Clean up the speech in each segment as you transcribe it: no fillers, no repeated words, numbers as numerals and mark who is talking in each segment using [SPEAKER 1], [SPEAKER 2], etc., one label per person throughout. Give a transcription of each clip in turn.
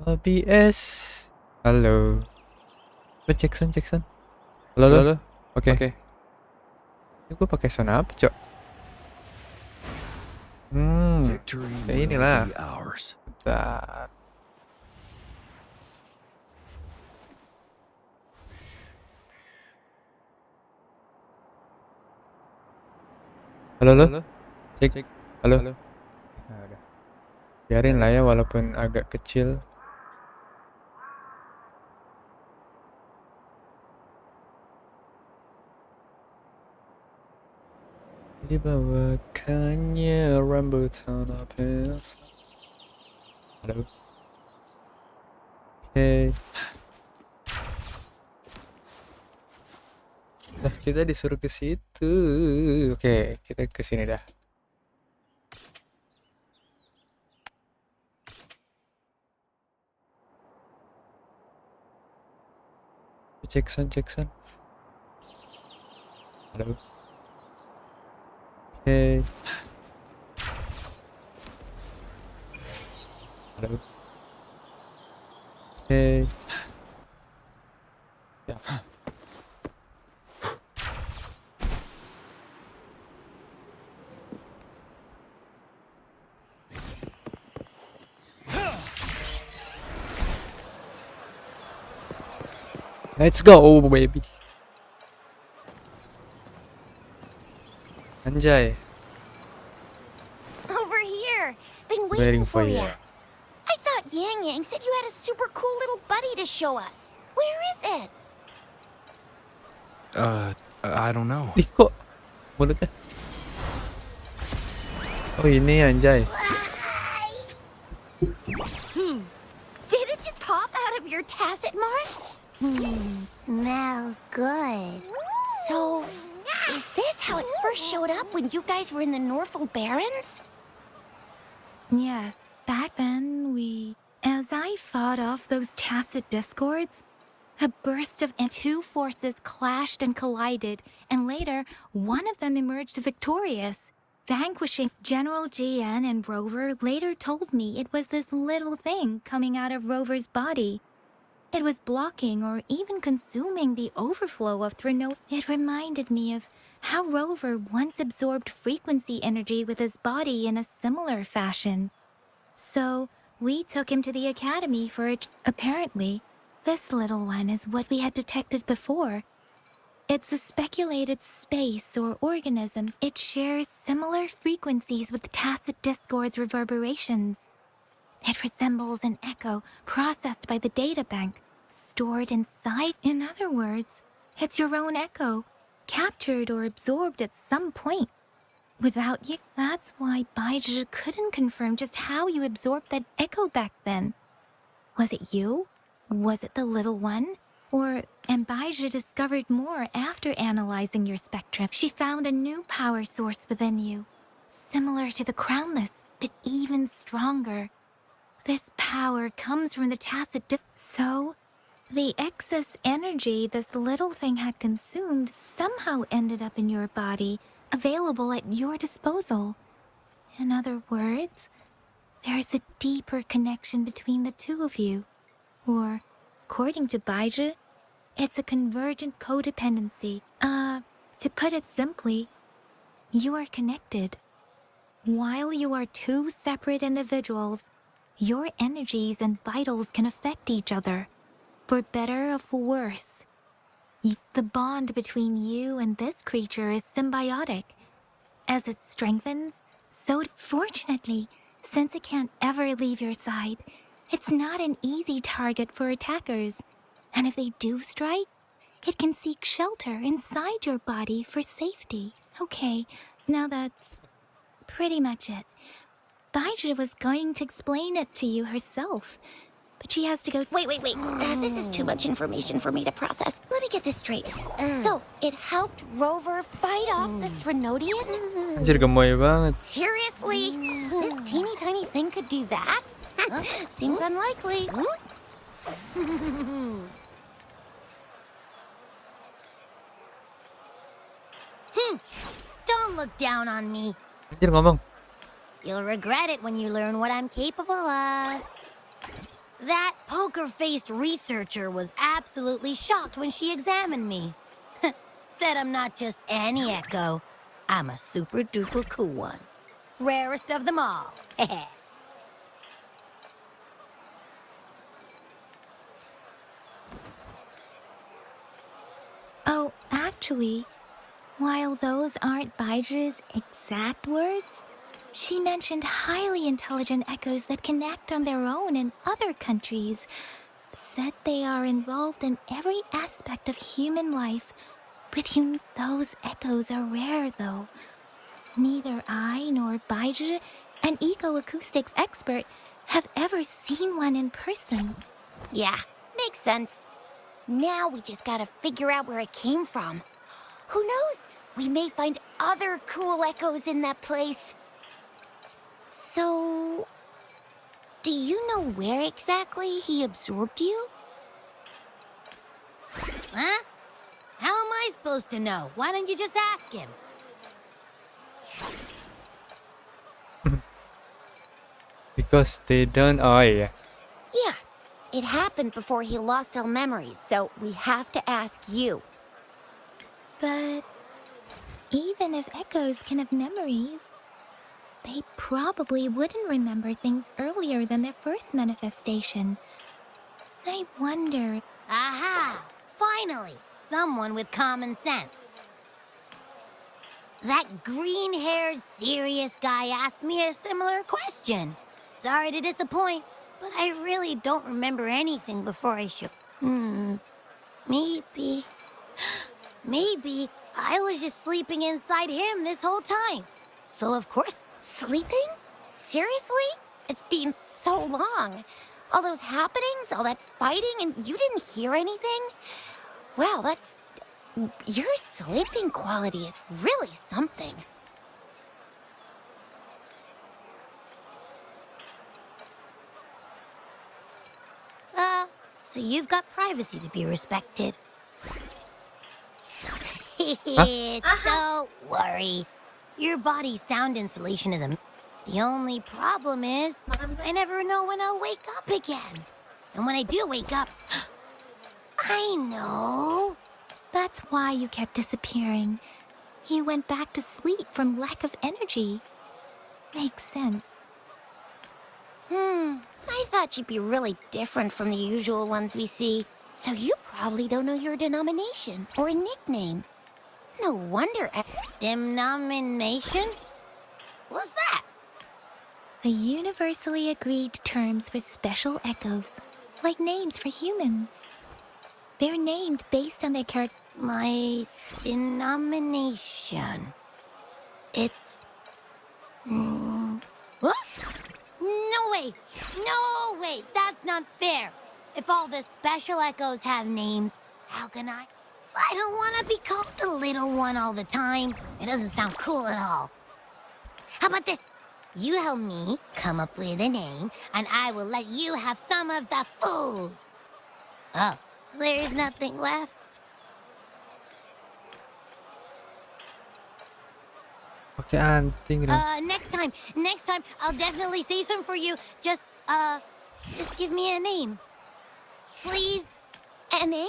[SPEAKER 1] OBS. Halo. Jackson. Halo, halo.
[SPEAKER 2] Halo.
[SPEAKER 1] Oke.
[SPEAKER 2] Oke.
[SPEAKER 1] Ini gue pakai sound apa, Cok? Kayak inilah. Bentar. Halo, halo. Cek. Halo.
[SPEAKER 2] Halo.
[SPEAKER 1] Nah, udah. Biarin lah ya walaupun agak kecil. Dibawakannya rambutan apel. Halo. Oke. Nah, kita disuruh ke situ. Oke, kita ke sini dah. Jackson. Halo. Oke. Halo. Oke. Ya. Let's go, baby. Anjay.
[SPEAKER 3] Over here. Been
[SPEAKER 1] Waiting
[SPEAKER 3] waiting
[SPEAKER 1] for
[SPEAKER 3] for
[SPEAKER 1] you.
[SPEAKER 3] ya. I thought Yang said you had a super cool little buddy to show us. Where is it?
[SPEAKER 2] I don't know.
[SPEAKER 1] Ih, kok mulutnya? Oh, ini anjay.
[SPEAKER 3] Did it just pop out of your tacit mark? Smells good. So, is this how it first showed up when you guys were in the Norfolk Barrens?
[SPEAKER 4] Yes, back then as I fought off those tacit discords, a burst of two forces clashed and collided, and later, one of them emerged victorious, vanquishing General GN, and Rover later told me it was this little thing coming out of Rover's body. It was blocking or even consuming the overflow of Threno. It reminded me of how Rover once absorbed frequency energy with his body in a similar fashion. So, we took him to the academy for it. Apparently, this little one is what we had detected before. It's a speculated space or organism. It shares similar frequencies with tacit discord's reverberations. It resembles an echo processed by the data bank, stored inside. In other words, it's your own echo, captured or absorbed at some point. Without you, that's why Baizhi couldn't confirm just how you absorbed that echo back then. Was it you? Was it the little one? And Baizhi discovered more after analyzing your spectrum. She found a new power source within you, similar to the crownless, but even stronger. This power comes from the tacit so, the excess energy this little thing had consumed somehow ended up in your body, available at your disposal. In other words, there's a deeper connection between the two of you. Or, according to Baizhi, it's a convergent codependency. To put it simply, you are connected. While you are two separate individuals, your energies and vitals can affect each other, for better or for worse. The bond between you and this creature is symbiotic. As it strengthens, so fortunately, since it can't ever leave your side, it's not an easy target for attackers. And if they do strike, it can seek shelter inside your body for safety. Okay, now that's pretty much it. Baizhi was going to explain it to you herself, but she has to go.
[SPEAKER 3] Wait. This is too much information for me to process. Let me get this straight. So, it helped Rover fight off the Threnodian?
[SPEAKER 1] Anjir, gemoy banget.
[SPEAKER 3] Seriously? This teeny tiny thing could do that? Seems unlikely. Don't look down on me.
[SPEAKER 1] Anjir, ngomong.
[SPEAKER 3] You'll regret it when you learn what I'm capable of.
[SPEAKER 5] That poker-faced researcher was absolutely shocked when she examined me. Said I'm not just any echo. I'm a super-duper cool one. Rarest of them all.
[SPEAKER 4] Oh, actually, while those aren't Baiji's exact words, she mentioned highly intelligent echoes that can act on their own in other countries. Said they are involved in every aspect of human life. With you, those echoes are rare, though. Neither I nor Baiji, an eco-acoustics expert, have ever seen one in person.
[SPEAKER 3] Yeah, makes sense. Now we just gotta figure out where it came from. Who knows? We may find other cool echoes in that place. So, do you know where exactly he absorbed you?
[SPEAKER 5] Huh? How am I supposed to know? Why don't you just ask him?
[SPEAKER 1] Because they don't. Oh yeah.
[SPEAKER 3] Yeah, it happened before he lost all memories, so we have to ask you.
[SPEAKER 4] But even if echoes can have memories, they probably wouldn't remember things earlier than their first manifestation. I wonder.
[SPEAKER 5] Aha! Finally! Someone with common sense. That green-haired, serious guy asked me a similar question. Sorry to disappoint, but I really don't remember anything before I should. Maybe... Maybe I was just sleeping inside him this whole time. So of course...
[SPEAKER 3] Sleeping? Seriously? It's been so long. All those happenings, all that fighting, and you didn't hear anything? Wow, that's... Your sleeping quality is really something.
[SPEAKER 5] So you've got privacy to be respected. Don't worry. Your body's sound insulation is a... The only problem is, I never know when I'll wake up again. And when I do wake up, I know.
[SPEAKER 4] That's why you kept disappearing. You went back to sleep from lack of energy. Makes sense.
[SPEAKER 3] I thought you'd be really different from the usual ones we see. So you probably don't know your denomination or a nickname. No wonder.
[SPEAKER 5] Denomination? What's that?
[SPEAKER 4] The universally agreed terms for special echoes, like names for humans. They're named based on their character.
[SPEAKER 5] My denomination. It's... What? No way! No way! That's not fair! If all the special echoes have names, how can I? I don't want to be called the little one all the time. It doesn't sound cool at all. How about this? You help me come up with a name, and I will let you have some of the food. Oh, there's nothing left.
[SPEAKER 1] Okay, I'm thinking.
[SPEAKER 5] Next time, I'll definitely save some for you. Just give me a name. Please?
[SPEAKER 3] A name?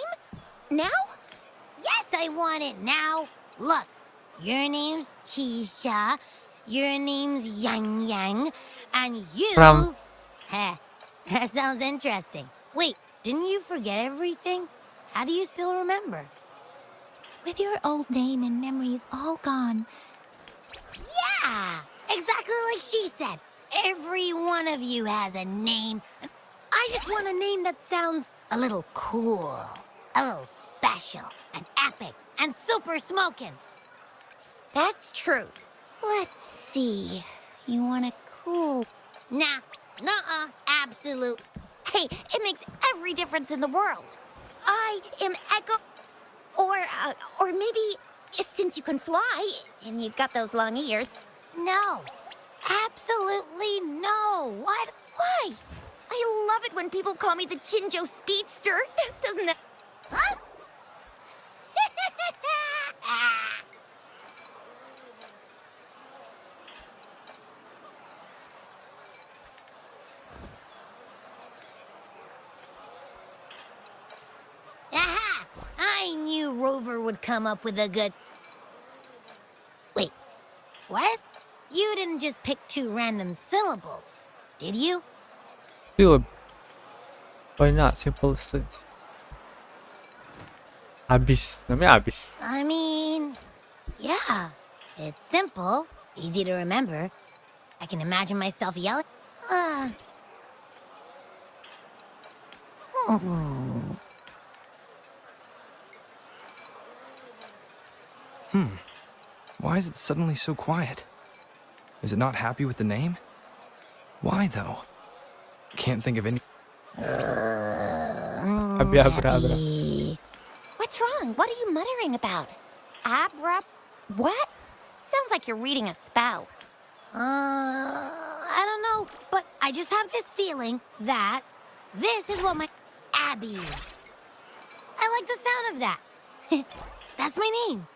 [SPEAKER 3] Now?
[SPEAKER 5] Yes, I want it now. Look, your name's Chisha, your name's Yang Yang, and you...
[SPEAKER 1] Ram.
[SPEAKER 5] Heh, that sounds interesting. Wait, didn't you forget everything? How do you still remember?
[SPEAKER 4] With your old name and memories all gone,
[SPEAKER 5] Yeah, exactly like she said. Every one of you has a name. I just want a name that sounds a little cool, a little special, and epic, and super smoking.
[SPEAKER 3] That's true. Let's see. You want a cool...
[SPEAKER 5] Nah, nuh-uh, absolute.
[SPEAKER 3] Hey, it makes every difference in the world. I am Echo... Or maybe, since you can fly, and you got those long ears...
[SPEAKER 5] No, absolutely no. What?
[SPEAKER 3] Why? I love it when people call me the Chinjo Speedster. Doesn't that...
[SPEAKER 5] Huh? I knew Rover would come up with a good... Wait, what? You didn't just pick 2 random syllables, did you?
[SPEAKER 1] Still, why not? Simple stuff. Abis. Namanya Abis.
[SPEAKER 5] I mean, yeah. It's simple, easy to remember. I can imagine myself yelling.
[SPEAKER 2] Why is it suddenly so quiet? Is it not happy with the name? Why, though? Can't think of any...
[SPEAKER 1] Abi abra abra.
[SPEAKER 3] What's wrong? What are you muttering about? Abra... What? Sounds like you're reading a spell.
[SPEAKER 5] I don't know, but I just have this feeling that this is what my... Abby. I like the sound of that. That's my name.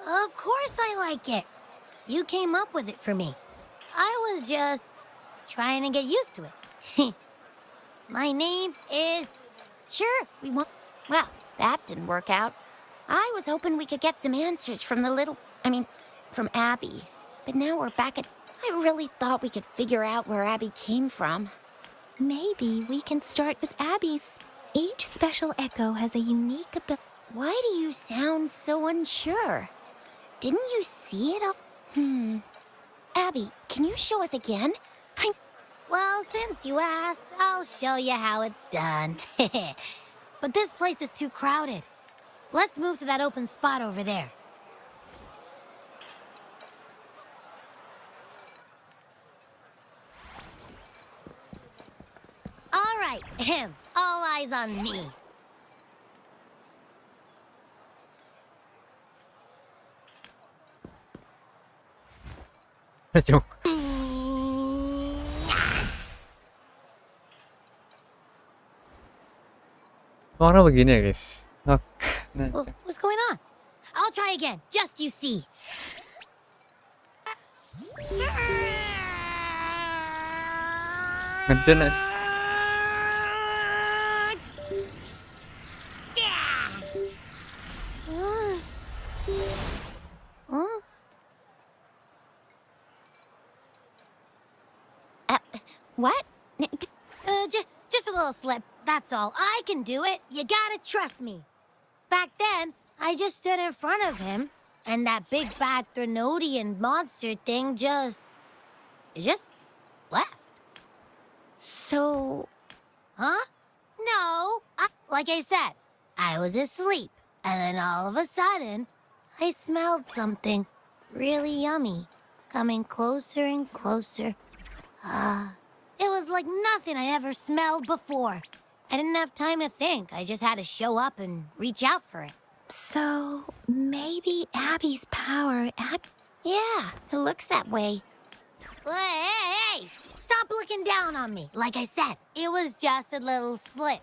[SPEAKER 5] Of course I like it. You came up with it for me. I was just trying to get used to it. My name is...
[SPEAKER 3] Sure, we won't... Well, that didn't work out. I was hoping we could get some answers from from Abby. But now we're back at... I really thought we could figure out where Abby came from.
[SPEAKER 4] Maybe we can start with Abby's. Each special echo has a unique ability.
[SPEAKER 3] Why do you sound so unsure? Didn't you see it all? Abby, can you show us again?
[SPEAKER 5] Well, since you asked, I'll show you how it's done. But this place is too crowded. Let's move to that open spot over there. All right, all eyes on me.
[SPEAKER 1] Yung Kenapa begini ya guys?
[SPEAKER 5] What's going on? I'll try again, just you see.
[SPEAKER 1] Ngeden na.
[SPEAKER 3] What?
[SPEAKER 5] Just a little slip, that's all. I can do it. You gotta trust me. Back then, I just stood in front of him, and that big bad Threnodian monster thing just left.
[SPEAKER 3] So...
[SPEAKER 5] Huh? No. Like I said, I was asleep, and then all of a sudden, I smelled something really yummy coming closer and closer. It was like nothing I'd ever smelled before. I didn't have time to think. I just had to show up and reach out for it.
[SPEAKER 4] So, maybe Abby's power
[SPEAKER 3] Yeah, it looks that way.
[SPEAKER 5] Hey! Stop looking down on me. Like I said, it was just a little slip.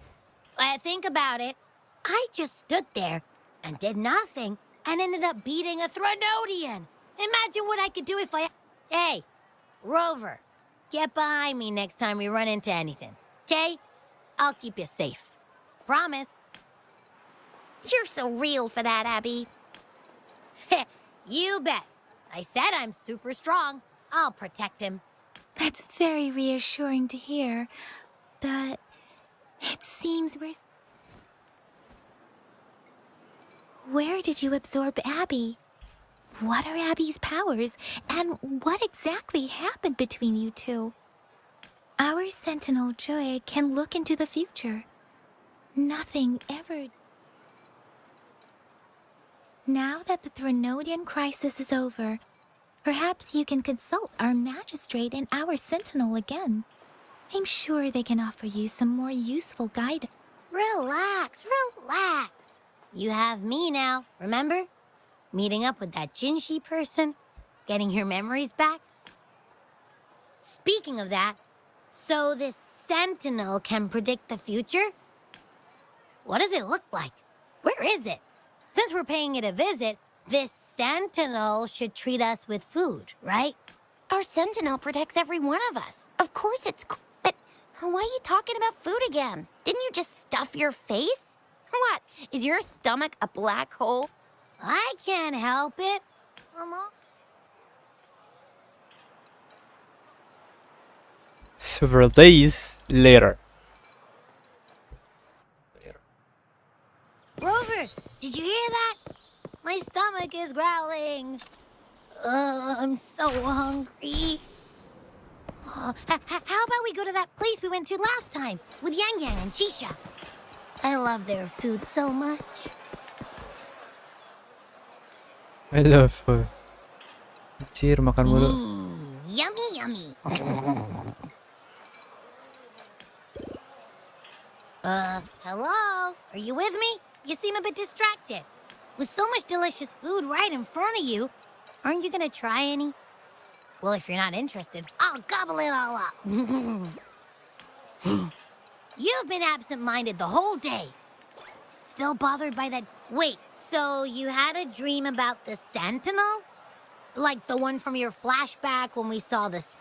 [SPEAKER 5] Think about it. I just stood there and did nothing and ended up beating a Threnodian. Imagine what I could do if I... Hey, Rover, get behind me next time we run into anything, okay? I'll keep you safe. Promise.
[SPEAKER 3] You're so real for that, Abby.
[SPEAKER 5] You bet. I said I'm super strong. I'll protect him.
[SPEAKER 4] That's very reassuring to hear, but it seems we're... Where did you absorb Abby? What are Abby's powers, and what exactly happened between you two? Our Sentinel Joy can look into the future. Nothing ever... Now that the Threnodian crisis is over, perhaps you can consult our magistrate and our Sentinel again. I'm sure they can offer you some more useful guidance.
[SPEAKER 5] Relax, relax. You have me now, remember? Meeting up with that Jinshi person, getting your memories back. Speaking of that, so this Sentinel can predict the future? What does it look like? Where is it? Since we're paying it a visit, this Sentinel should treat us with food, right?
[SPEAKER 3] Our Sentinel protects every one of us. Of course it's cool. But why are you talking about food again? Didn't you just stuff your face? What? Is your stomach a black hole?
[SPEAKER 5] I can't help it.
[SPEAKER 1] Several days later.
[SPEAKER 5] Grover, did you hear that? My stomach is growling. I'm so hungry. How about we go to that place we went to last time with Yang Yang and Chisha? I love their food so much.
[SPEAKER 1] I love food. Anjir, makan mulu.
[SPEAKER 5] Yummy, yummy. Hello? Are you with me? You seem a bit distracted. With so much delicious food right in front of you, aren't you gonna try any? Well, if you're not interested, I'll gobble it all up. You've been absent-minded the whole day. Still bothered by that? Wait, so you had a dream about the Sentinel? Like the one from your flashback when we saw this?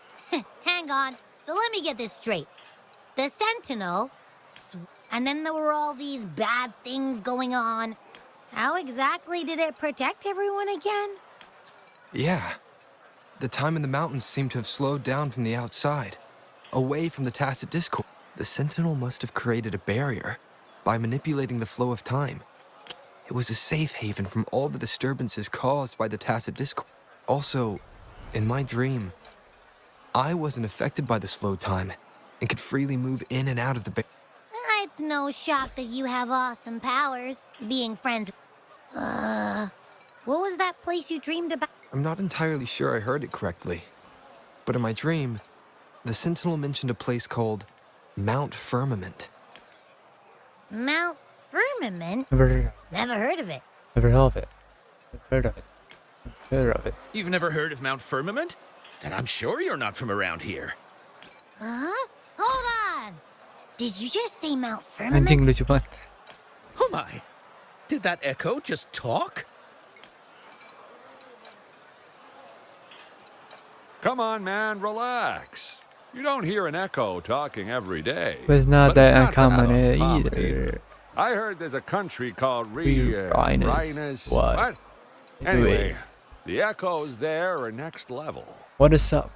[SPEAKER 5] Hang on. So let me get this straight. The Sentinel, and then there were all these bad things going on. How exactly did it protect everyone again?
[SPEAKER 2] Yeah. The time in the mountains seemed to have slowed down from the outside, away from the tacit discord. The Sentinel must have created a barrier by manipulating the flow of time. It was a safe haven from all the disturbances caused by the tacit discord. Also, in my dream, I wasn't affected by the slow time and could freely move in and out of the barrier.
[SPEAKER 5] It's no shock that you have awesome powers, being friends. What was that place you dreamed about?
[SPEAKER 2] I'm not entirely sure I heard it correctly, but in my dream, the Sentinel mentioned a place called Mount Firmament.
[SPEAKER 5] Mount Firmament?
[SPEAKER 1] Never
[SPEAKER 5] Never heard of it.
[SPEAKER 1] heard of it. Never heard of it. Never heard of it.
[SPEAKER 6] You've never heard of Mount Firmament? Then I'm sure you're not from around here.
[SPEAKER 5] Huh? Hold on! Did you just say Mount Firmament?
[SPEAKER 1] Anjing lucu banget.
[SPEAKER 6] Oh my! Did that echo just talk?
[SPEAKER 7] Come on, man, relax. You don't hear an echo talking every day.
[SPEAKER 1] Was not
[SPEAKER 7] But
[SPEAKER 1] that
[SPEAKER 7] it's not
[SPEAKER 1] uncommon
[SPEAKER 7] uncommon
[SPEAKER 1] either.
[SPEAKER 7] I heard there's a country called
[SPEAKER 1] Rhinus.
[SPEAKER 7] Rhinus.
[SPEAKER 1] What?
[SPEAKER 7] Anyway, the echoes there are next level.
[SPEAKER 1] What is up?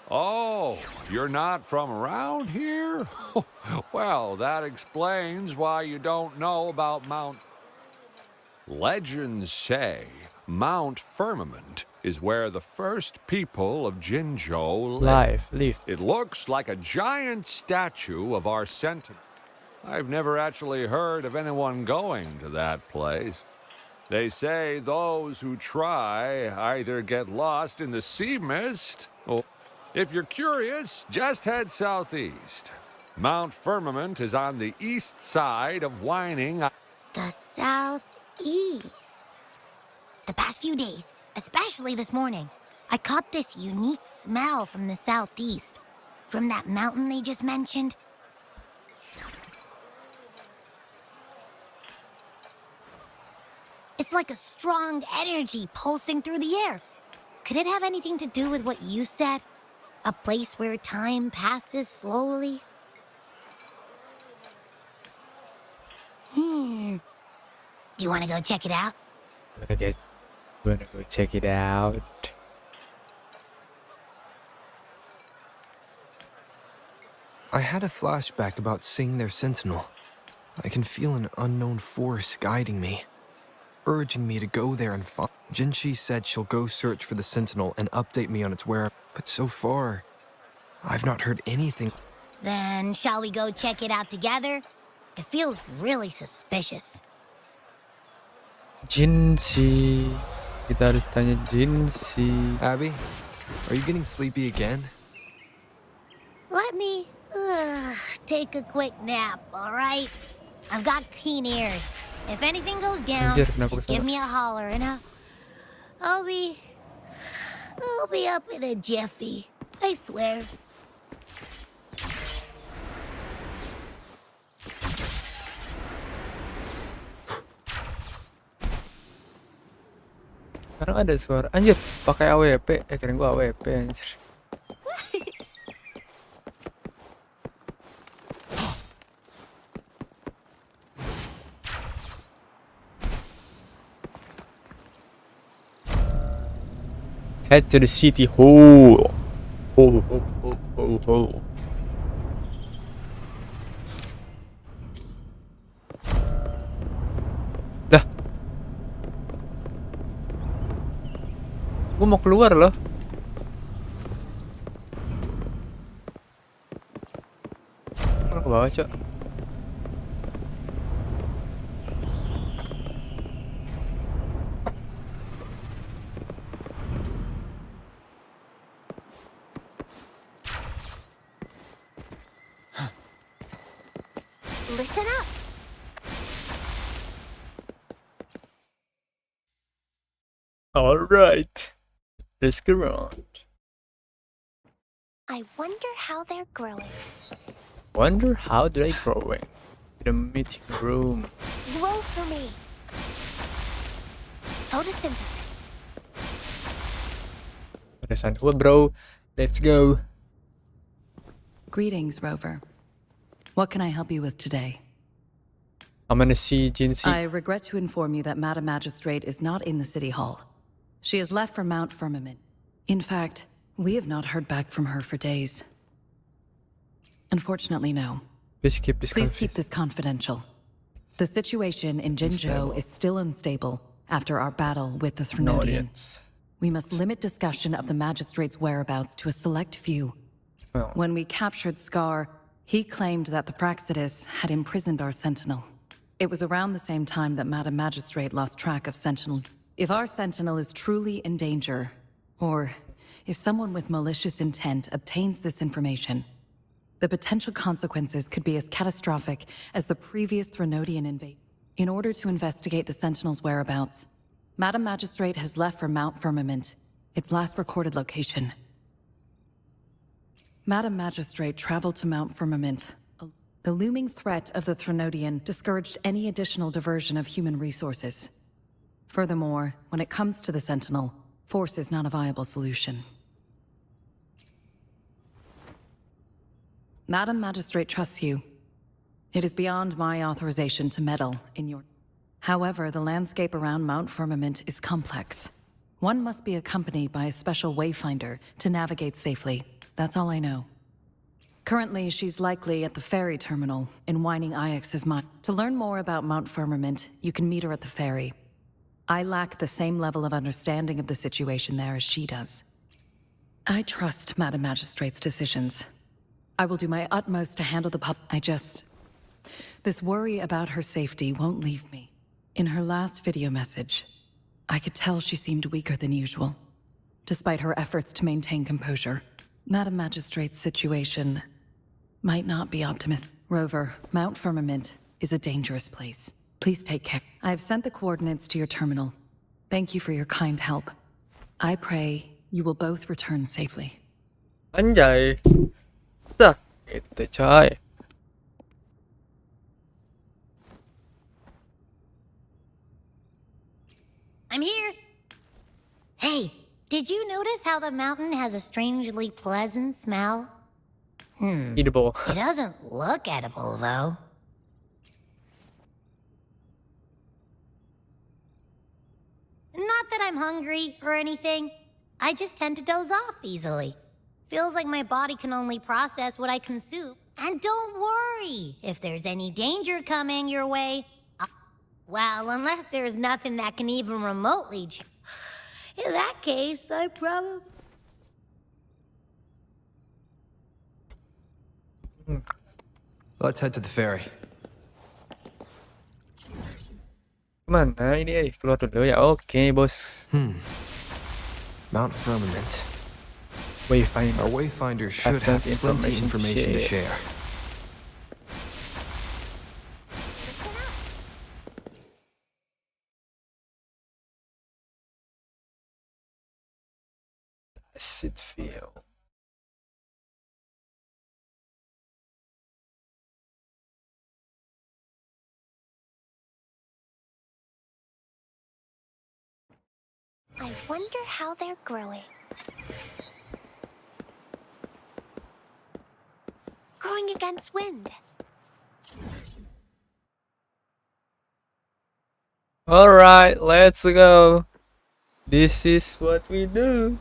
[SPEAKER 7] Oh, you're not from around here? Well, that explains why you don't know about Mount... Legends say Mount Firmament is where the first people of Jinzhou
[SPEAKER 1] Lived.
[SPEAKER 7] It looks like a giant statue of our Sentinel. I've never actually heard of anyone going to that place. They say those who try either get lost in the sea mist, or if you're curious, just head southeast. Mount Firmament is on the east side of Whining.
[SPEAKER 5] The southeast. The past few days, especially this morning, I caught this unique smell from the southeast. From that mountain they just mentioned. It's like a strong energy pulsing through the air. Could it have anything to do with what you said? A place where time passes slowly? Do you want to go check it out?
[SPEAKER 1] Wanna go check it out.
[SPEAKER 2] I had a flashback about seeing their Sentinel. I can feel an unknown force guiding me, urging me to go there and find. Jinchi said she'll go search for the Sentinel and update me on its whereabouts. But so far, I've not heard anything.
[SPEAKER 5] Then shall we go check it out together? It feels really suspicious.
[SPEAKER 1] Jinsi. Kita harus tanya Jinsi.
[SPEAKER 2] Abby, are you getting sleepy again?
[SPEAKER 5] Let me take a quick nap, all right? I've got keen ears. If anything goes down,
[SPEAKER 1] Anjir, kenapa
[SPEAKER 5] just
[SPEAKER 1] kesana?
[SPEAKER 5] give me a holler and I'll be up in a jiffy. I swear.
[SPEAKER 1] Sekarang ada suara. Anjir, pakai AWP. Keren gua AWP anjir. Head to the city hall. Oh. Dah. Gua mau keluar loh. Mana ke bawah, Cok?
[SPEAKER 3] Listen up.
[SPEAKER 1] Alright. Let's go around.
[SPEAKER 3] I wonder how they're growing.
[SPEAKER 1] Wonder how they're growing. The meeting room.
[SPEAKER 3] Grow for me. Photosynthesis.
[SPEAKER 1] Pada gua, bro. Let's go.
[SPEAKER 8] Greetings, Rover. What can I help you with today?
[SPEAKER 1] I'm gonna see Jinxie.
[SPEAKER 8] I regret to inform you that Madam Magistrate is not in the City Hall. She has left for Mount Firmament. In fact, we have not heard back from her for days. Unfortunately, no.
[SPEAKER 1] Please keep this
[SPEAKER 8] Please keep this confidential. The situation in Jinzhou is still unstable after our battle with the Threnodian. We must limit discussion of the Magistrate's whereabouts to a select few.
[SPEAKER 1] Well,
[SPEAKER 8] When we captured Scar, he claimed that the Praxidus had imprisoned our Sentinel. It was around the same time that Madam Magistrate lost track of Sentinel. If our Sentinel is truly in danger, or if someone with malicious intent obtains this information, the potential consequences could be as catastrophic as the previous Threnodian invasion. In order to investigate the Sentinel's whereabouts, Madam Magistrate has left for Mount Firmament, its last recorded location. Madam Magistrate traveled to Mount Firmament. The looming threat of the Threnodian discouraged any additional diversion of human resources. Furthermore, when it comes to the Sentinel, force is not a viable solution. Madam Magistrate trusts you. It is beyond my authorization to meddle in your... However, the landscape around Mount Firmament is complex. One must be accompanied by a special wayfinder to navigate safely. That's all I know. Currently, she's likely at the ferry terminal in Whining Ix's mine. To learn more about Mount Firmament, you can meet her at the ferry. I lack the same level of understanding of the situation there as she does. I trust Madam Magistrate's decisions. I will do my utmost to handle the This worry about her safety won't leave me. In her last video message, I could tell she seemed weaker than usual, despite her efforts to maintain composure. Madam Magistrate's situation might not be optimistic. Rover, Mount Firmament is a dangerous place. Please take care. I've sent the coordinates to your terminal. Thank you for your kind help. I pray you will both return safely.
[SPEAKER 1] Anjay. Sak itu coy.
[SPEAKER 5] I'm here. Hey, did you notice how the mountain has a strangely pleasant smell?
[SPEAKER 1] Edible.
[SPEAKER 5] It doesn't look edible, though. Not that I'm hungry or anything. I just tend to doze off easily. Feels like my body can only process what I consume. And don't worry if there's any danger coming your way. Well, unless there's nothing that can even remotely in that case, I probably...
[SPEAKER 2] Let's head to the ferry.
[SPEAKER 1] Kemana ini? Keluar dulu ya. Oke, bos.
[SPEAKER 2] Mount Firmament.
[SPEAKER 1] Wayfinder.
[SPEAKER 2] Our wayfinder should have plenty information to share.
[SPEAKER 1] Does it feel?
[SPEAKER 3] I wonder how they're growing. Growing against wind.
[SPEAKER 1] Alright, let's go. This is what we do.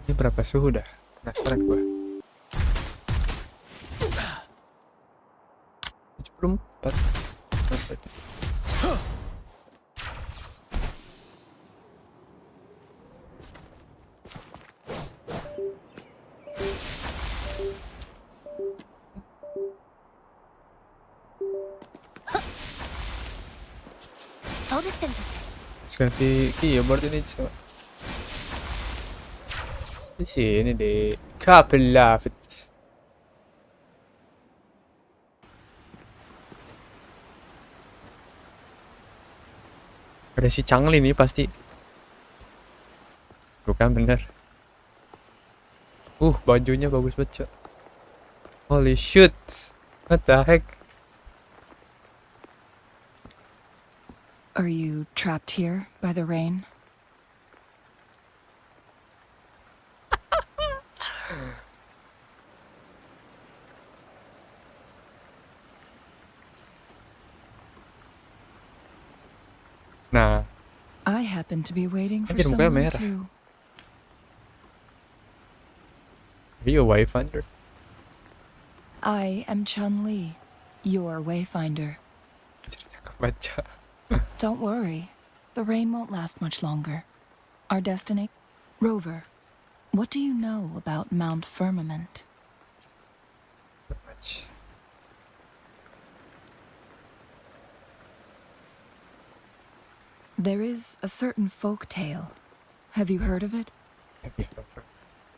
[SPEAKER 1] Ini berapa suhu dah? Penasaran gua. 74.
[SPEAKER 3] Photosynthesis.
[SPEAKER 1] Terus ganti keyboard ini coba. Di sini deh. Kabel lafet. Ada si Changli nih pasti. Bukan bener. Bajunya bagus banget, Cok. Holy shit. What the heck?
[SPEAKER 8] Are you trapped here by the rain?
[SPEAKER 1] Nah,
[SPEAKER 8] I happen to be waiting for
[SPEAKER 1] Anjir, mukanya
[SPEAKER 8] someone
[SPEAKER 1] merah.
[SPEAKER 8] to...
[SPEAKER 1] are you a wayfinder?
[SPEAKER 8] I am Chun-Li, your wayfinder.
[SPEAKER 1] Anjir, cakep baca.
[SPEAKER 8] Don't worry, the rain won't last much longer. Our destiny... Rover, what do you know about Mount Firmament?
[SPEAKER 1] Not much.
[SPEAKER 8] There is a certain folk tale. Have you heard of it?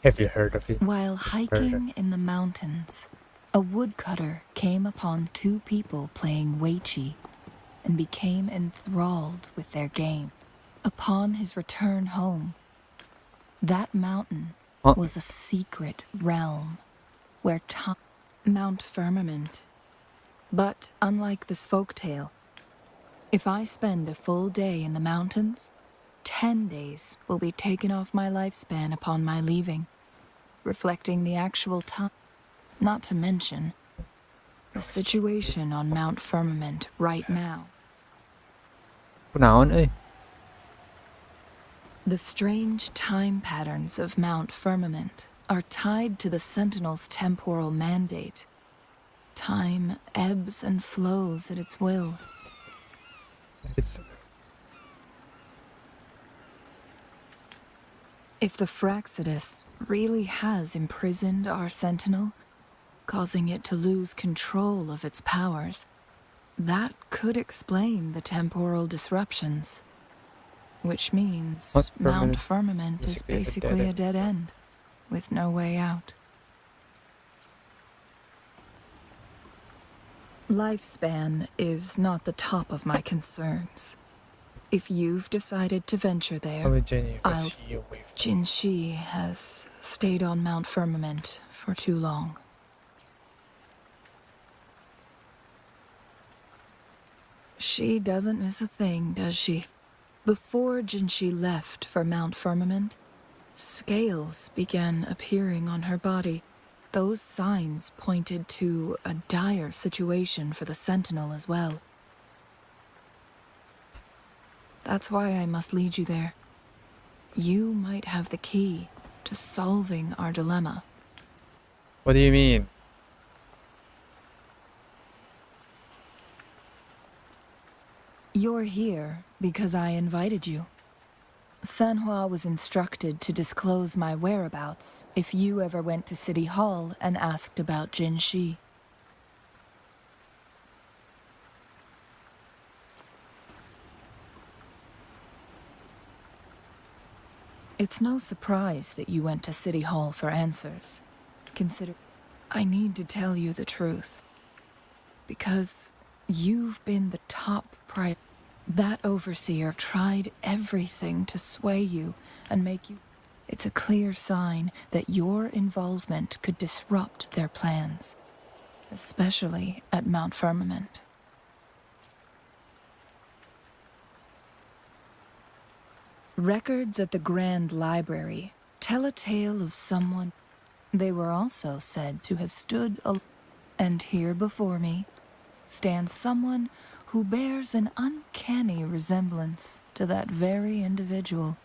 [SPEAKER 1] Have you heard of it?
[SPEAKER 8] While hiking in the mountains, a woodcutter came upon two people playing Weiqi and became enthralled with their game. Upon his return home, that mountain was a secret realm where time... Mount Firmament. But unlike this folktale, if I spend a full day in the mountains, 10 days will be taken off my lifespan upon my leaving, reflecting the actual time. Not to mention the situation on Mount Firmament right now.
[SPEAKER 1] Kunaon, eh?
[SPEAKER 8] The strange time patterns of Mount Firmament are tied to the Sentinel's temporal mandate. Time ebbs and flows at its will.
[SPEAKER 1] It's
[SPEAKER 8] If the Fraxidus really has imprisoned our Sentinel, causing it to lose control of its powers, that could explain the temporal disruptions. Which means Mount Firmament is basically a dead end, with no way out. Lifespan is not the top of my concerns. If you've decided to venture there, I'll... Jinshi has stayed on Mount Firmament for too long. She doesn't miss a thing, does she? Before Jinshi left for Mount Firmament, scales began appearing on her body. Those signs pointed to a dire situation for the Sentinel as well. That's why I must lead you there. You might have the key to solving our dilemma.
[SPEAKER 1] What do you mean?
[SPEAKER 8] You're here because I invited you. Sanhua was instructed to disclose my whereabouts if you ever went to City Hall and asked about Jinshi. It's no surprise that you went to City Hall for answers. Consider... I need to tell you the truth. Because you've been the top priority. That overseer tried everything to sway you and make you... It's a clear sign that your involvement could disrupt their plans, especially at Mount Firmament. Records at the Grand Library tell a tale of someone. They were also said to have stood and here before me stands someone who bears an uncanny resemblance to that very individual.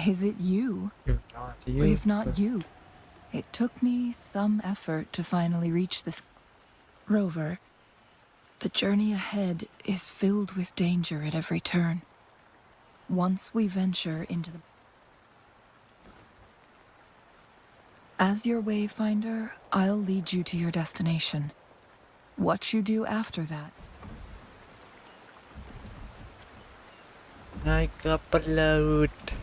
[SPEAKER 8] Is it you? If not you. It took me some effort to finally reach this. Rover, the journey ahead is filled with danger at every turn. Once we venture into the... As your wayfinder, I'll lead you to your destination. What you do after that,
[SPEAKER 1] naik kapal laut.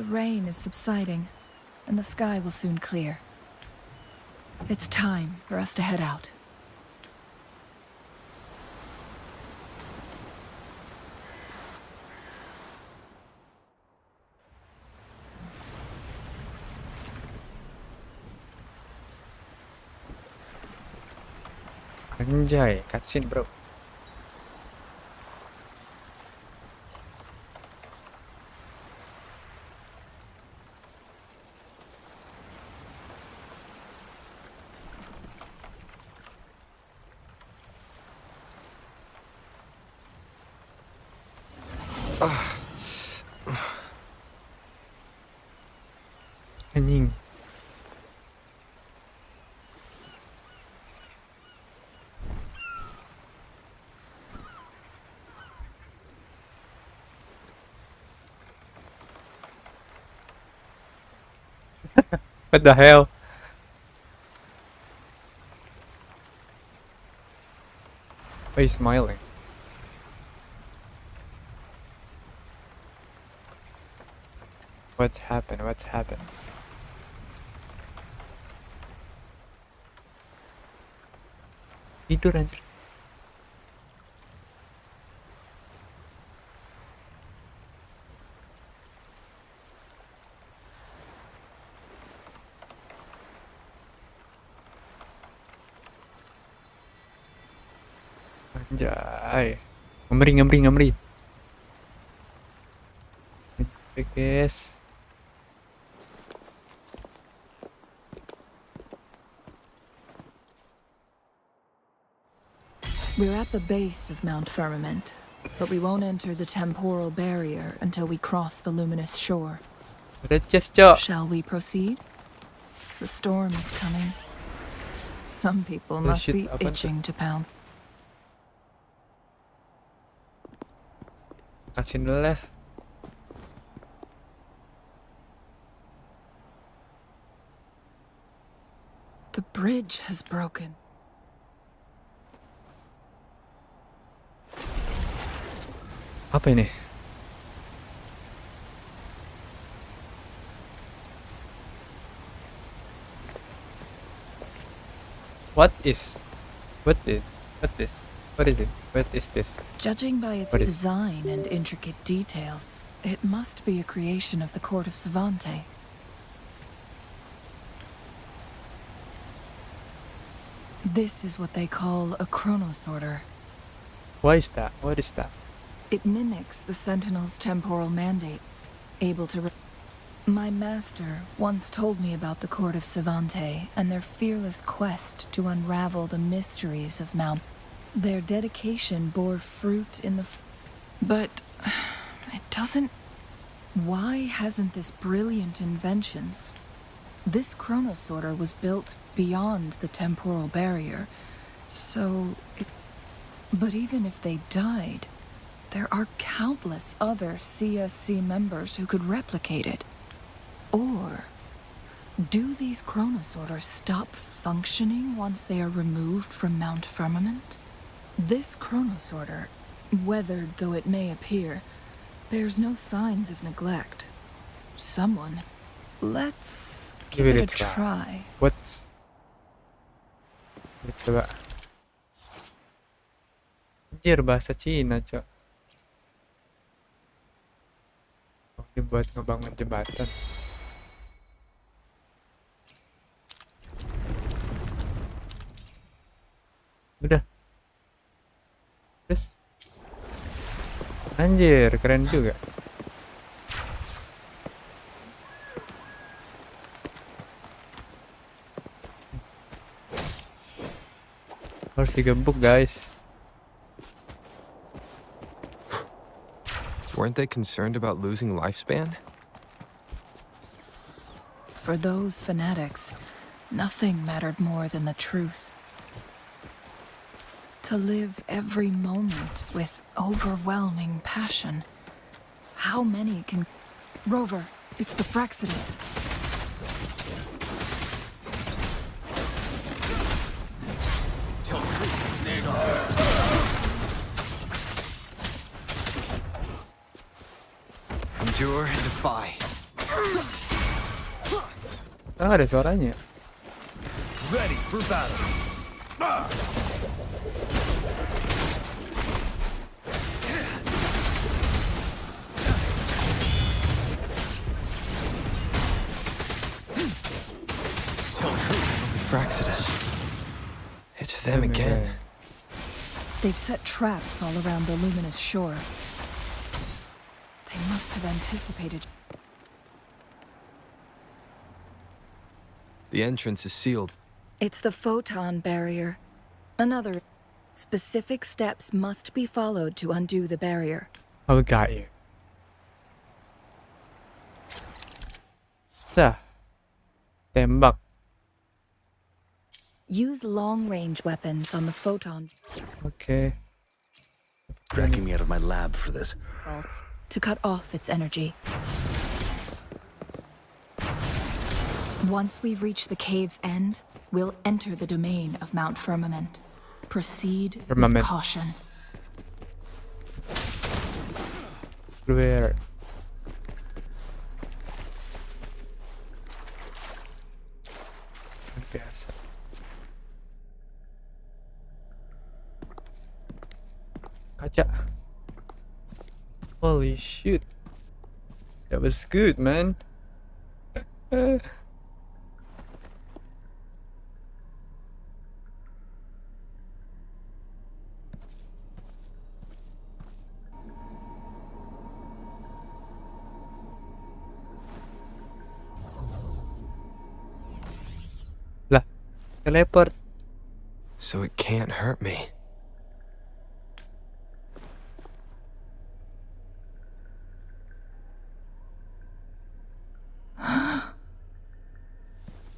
[SPEAKER 8] the rain is subsiding, and the sky will soon clear. It's time for us to head out.
[SPEAKER 1] Anjay, cutscene bro. Anjing. What the hell? Why are you smiling? What's happened? What's happened? Tidur anjir. Anjay. Ngemri. Oke guys.
[SPEAKER 8] We're at the base of Mount Firmament, but we won't enter the temporal barrier until we cross the luminous shore.
[SPEAKER 1] Udah just cok.
[SPEAKER 8] Shall we proceed? The storm is coming. Some people must
[SPEAKER 1] shit,
[SPEAKER 8] be
[SPEAKER 1] apa tuh?
[SPEAKER 8] itching to pounce.
[SPEAKER 1] Kasihin dulu lah.
[SPEAKER 8] The bridge has broken.
[SPEAKER 1] Apa ini? What is this? What is it? What is this?
[SPEAKER 8] Judging by its
[SPEAKER 1] What is-
[SPEAKER 8] design and intricate details, it must be a creation of the court of Savante. This is what they call a chronosorter.
[SPEAKER 1] Why is that? What is that?
[SPEAKER 8] It mimics the Sentinel's temporal mandate, able to... My master once told me about the court of Savante and their fearless quest to unravel the mysteries of Mount. Their dedication bore fruit in the... But it doesn't... Why hasn't this brilliant invention... This chronosorter was built beyond the temporal barrier, so it... But even if they died, there are countless other CSC members who could replicate it. Or do these chronosorters stop functioning once they are removed from Mount Firmament? This chronosorter, weathered though it may appear, bears no signs of neglect. Someone... Let's give it a try.
[SPEAKER 1] What? Coba. Anjir, bahasa Cina, cok. Oh, ini buat ngebangun jembatan. Udah. Terus. Anjir, keren juga. Harus digembuk, guys.
[SPEAKER 2] Weren't they concerned about losing lifespan?
[SPEAKER 8] For those fanatics, nothing mattered more than the truth. To live every moment with overwhelming passion. How many can... Rover, it's the Fraxidus.
[SPEAKER 2] Endure and defy.
[SPEAKER 1] Sekarang ada suaranya.
[SPEAKER 6] Ready for battle.
[SPEAKER 2] The Fraxidus. It's them again.
[SPEAKER 8] They've set traps all around the luminous shore. They must have anticipated.
[SPEAKER 2] The entrance is sealed.
[SPEAKER 8] It's the photon barrier. Another. Specific steps must be followed to undo the barrier.
[SPEAKER 1] Oh, got you. Dah. Tembak.
[SPEAKER 8] Use long-range weapons on the photon
[SPEAKER 1] Okay.
[SPEAKER 6] Dragging me out of my lab for this.
[SPEAKER 8] bolts to cut off its energy. Once we've reached the cave's end, we'll enter the domain of Mount Firmament. Proceed
[SPEAKER 1] Firmament.
[SPEAKER 8] with caution.
[SPEAKER 1] Where? Biasa. Kaca. Holy shit. That was good, man. Lah, teleport.
[SPEAKER 2] So it can't hurt me.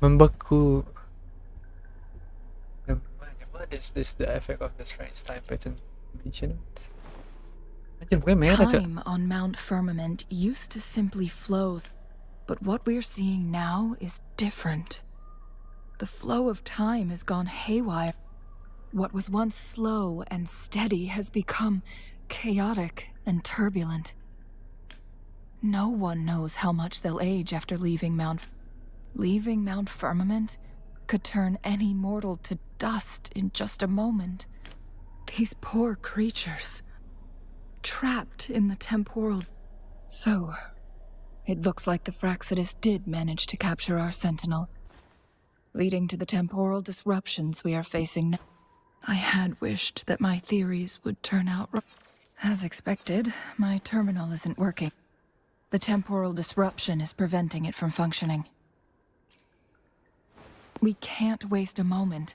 [SPEAKER 1] Membeku. What is this? The effect of the strange time pattern mentioned? Anjir, pokoknya merah, Cak.
[SPEAKER 8] Time on Mount Firmament used to simply flow, but what we're seeing now is different. The flow of time has gone haywire. What was once slow and steady has become chaotic and turbulent. No one knows how much they'll age after leaving Mount Firmament could turn any mortal to dust in just a moment. These poor creatures, trapped in the temporal... So, it looks like the Fraxidus did manage to capture our sentinel, leading to the temporal disruptions we are facing now. I had wished that my theories would turn out right. As expected, my terminal isn't working. The temporal disruption is preventing it from functioning. We can't waste a moment.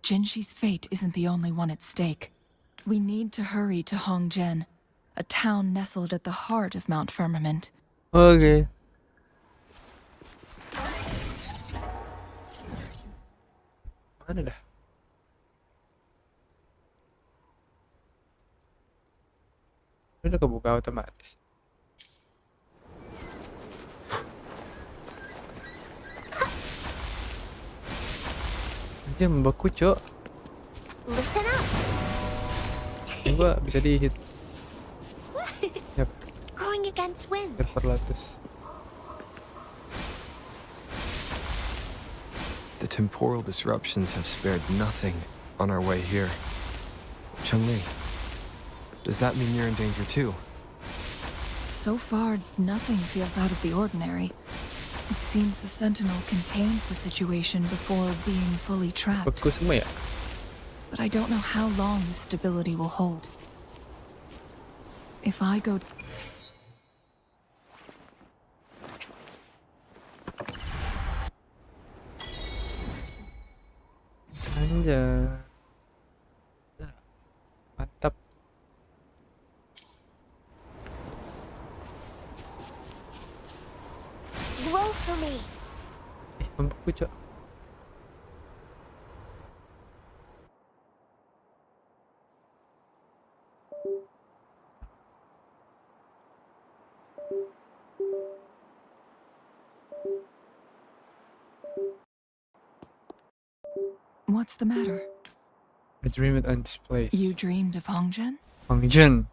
[SPEAKER 8] Jinshi's fate isn't the only one at stake. We need to hurry to Hongjian, a town nestled at the heart of Mount Firmament.
[SPEAKER 1] Okay. Mana dah? Udah kebuka otomatis. Dia membeku, Cok.
[SPEAKER 3] Listen up.
[SPEAKER 1] Ini gua bisa di-hit. Yap,
[SPEAKER 3] Going against wind.
[SPEAKER 1] terperlatus.
[SPEAKER 2] The temporal disruptions have spared nothing on our way here. Chun-Li, does that mean you're in danger too?
[SPEAKER 8] So far, nothing feels out of the ordinary. It seems the Sentinel contained the situation before being fully trapped.
[SPEAKER 1] Beku semua ya?
[SPEAKER 8] But I don't know how long this stability will hold. If I go...
[SPEAKER 1] Anjay. Mantap.
[SPEAKER 5] for me.
[SPEAKER 1] Membeku, Cok.
[SPEAKER 8] What's the matter?
[SPEAKER 1] I dreamed on this place.
[SPEAKER 8] You dreamed of Hongzhen?
[SPEAKER 1] Hong Jun,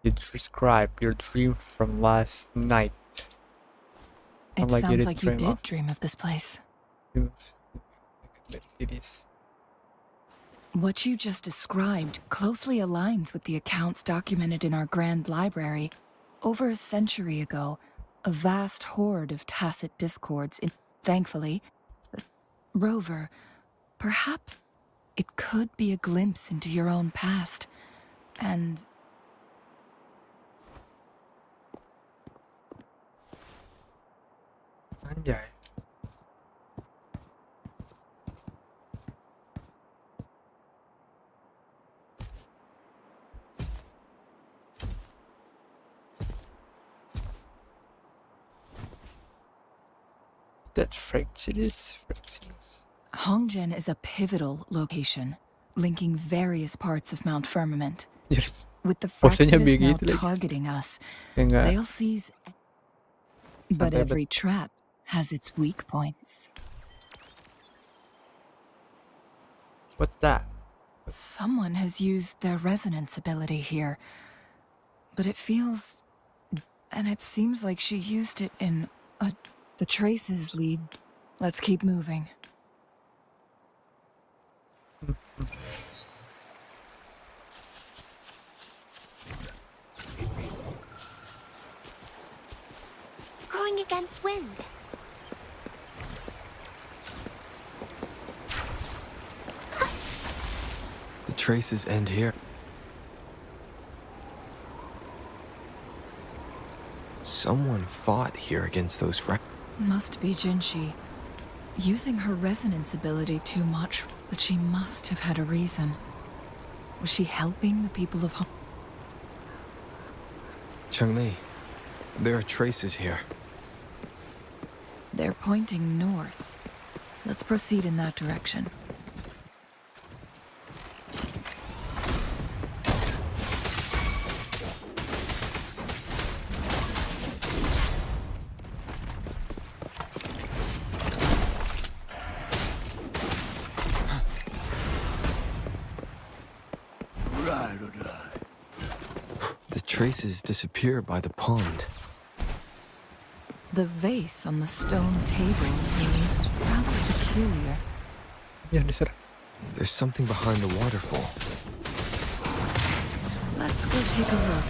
[SPEAKER 1] you describe your dream from last night.
[SPEAKER 8] It
[SPEAKER 1] Sound
[SPEAKER 8] sounds like you
[SPEAKER 1] dream
[SPEAKER 8] did
[SPEAKER 1] of-
[SPEAKER 8] dream of this place.
[SPEAKER 1] It is.
[SPEAKER 8] What you just described closely aligns with the accounts documented in our Grand Library. Over a century ago, a vast horde of tacit discords thankfully, Rover, perhaps it could be a glimpse into your own past. And
[SPEAKER 1] Anjay. That Fraxilis?
[SPEAKER 8] Hongzhen is a pivotal location, linking various parts of Mount Firmament.
[SPEAKER 1] Yes.
[SPEAKER 8] With the
[SPEAKER 1] Posenya
[SPEAKER 8] Fraxidus now
[SPEAKER 1] begitu lagi.
[SPEAKER 8] targeting us,
[SPEAKER 1] Enggak.
[SPEAKER 8] they'll seize. But
[SPEAKER 1] Sampai
[SPEAKER 8] every trap has its weak points.
[SPEAKER 1] What's that?
[SPEAKER 8] Someone has used their resonance ability here. But it feels... And it seems like she used it in... The traces lead. Let's keep moving.
[SPEAKER 3] Going against wind.
[SPEAKER 2] The traces end here. Someone fought here against those
[SPEAKER 8] Must be Jinshi. Using her resonance ability too much, but she must have had a reason. Was she helping the people of
[SPEAKER 2] Changli, there are traces here.
[SPEAKER 8] They're pointing north. Let's proceed in that direction.
[SPEAKER 2] The traces disappear by the pond.
[SPEAKER 8] The vase on the stone table seems rather peculiar.
[SPEAKER 1] Ya, diserah.
[SPEAKER 2] There's something behind the waterfall.
[SPEAKER 8] Let's go take a look.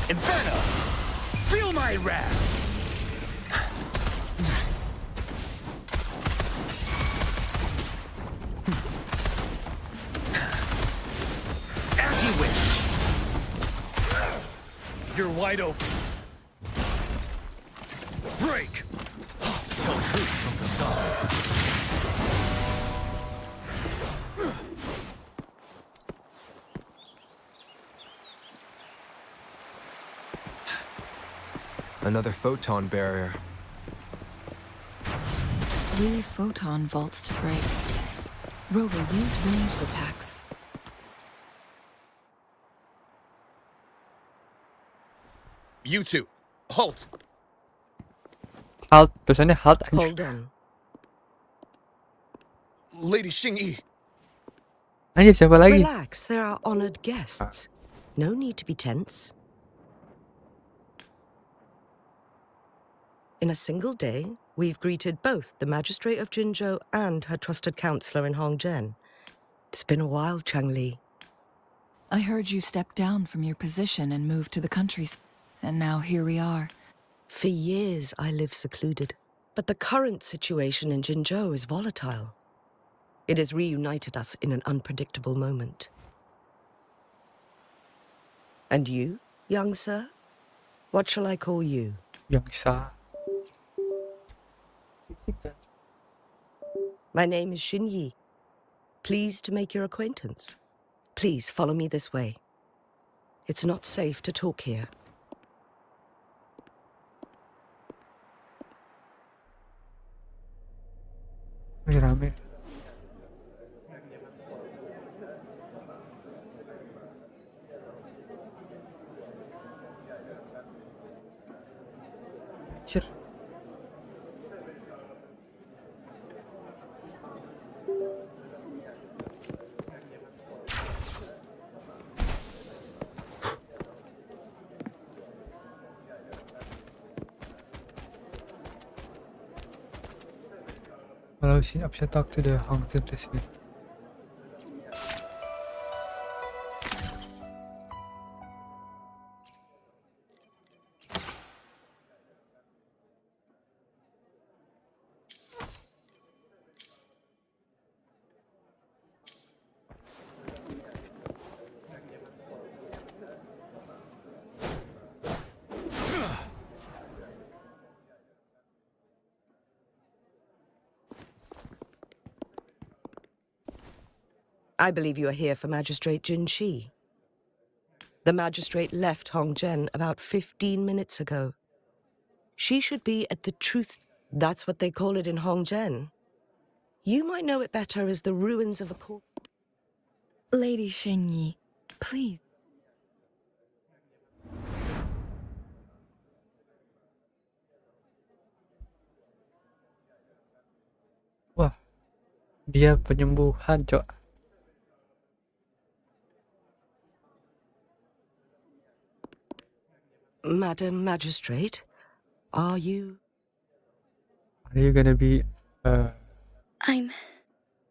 [SPEAKER 6] Inferno! Feel my wrath! As you wish. You're wide open. Break! Tell truth from the sun.
[SPEAKER 2] Another photon barrier.
[SPEAKER 8] 3 photon vaults to break. Rover, use ranged attacks.
[SPEAKER 6] You two, halt!
[SPEAKER 1] Halt, tulisannya halt anjir.
[SPEAKER 9] Hold on.
[SPEAKER 6] Lady Xingyi.
[SPEAKER 1] Anjir, siapa lagi?
[SPEAKER 9] Relax, there are honored guests. No need to be tense. In a single day, we've greeted both the magistrate of Jinzhou and her trusted counselor in Hongzhen. It's been a while, Changli.
[SPEAKER 8] I heard you stepped down from your position and moved to the countries, and now here we are.
[SPEAKER 9] For years, I lived secluded. But the current situation in Jinzhou is volatile. It has reunited us in an unpredictable moment. And you, young sir? What shall I call you?
[SPEAKER 1] Yang Sa.
[SPEAKER 9] My name is Xinyi. Pleased to make your acquaintance. Please follow me this way. It's not safe to talk here.
[SPEAKER 1] May rame. Anjir. Allow scene option talk to the Hongzhen resident.
[SPEAKER 9] I believe you are here for Magistrate Jin Shi. The magistrate left Hongzhen about 15 minutes ago. She should be at the truth. That's what they call it in Hongzhen. You might know it better as the ruins of a court.
[SPEAKER 4] Lady Xingyi, please.
[SPEAKER 1] Wah, dia penyembuhan, Cok.
[SPEAKER 9] Madam Magistrate, are you?
[SPEAKER 1] Are you gonna be
[SPEAKER 10] I'm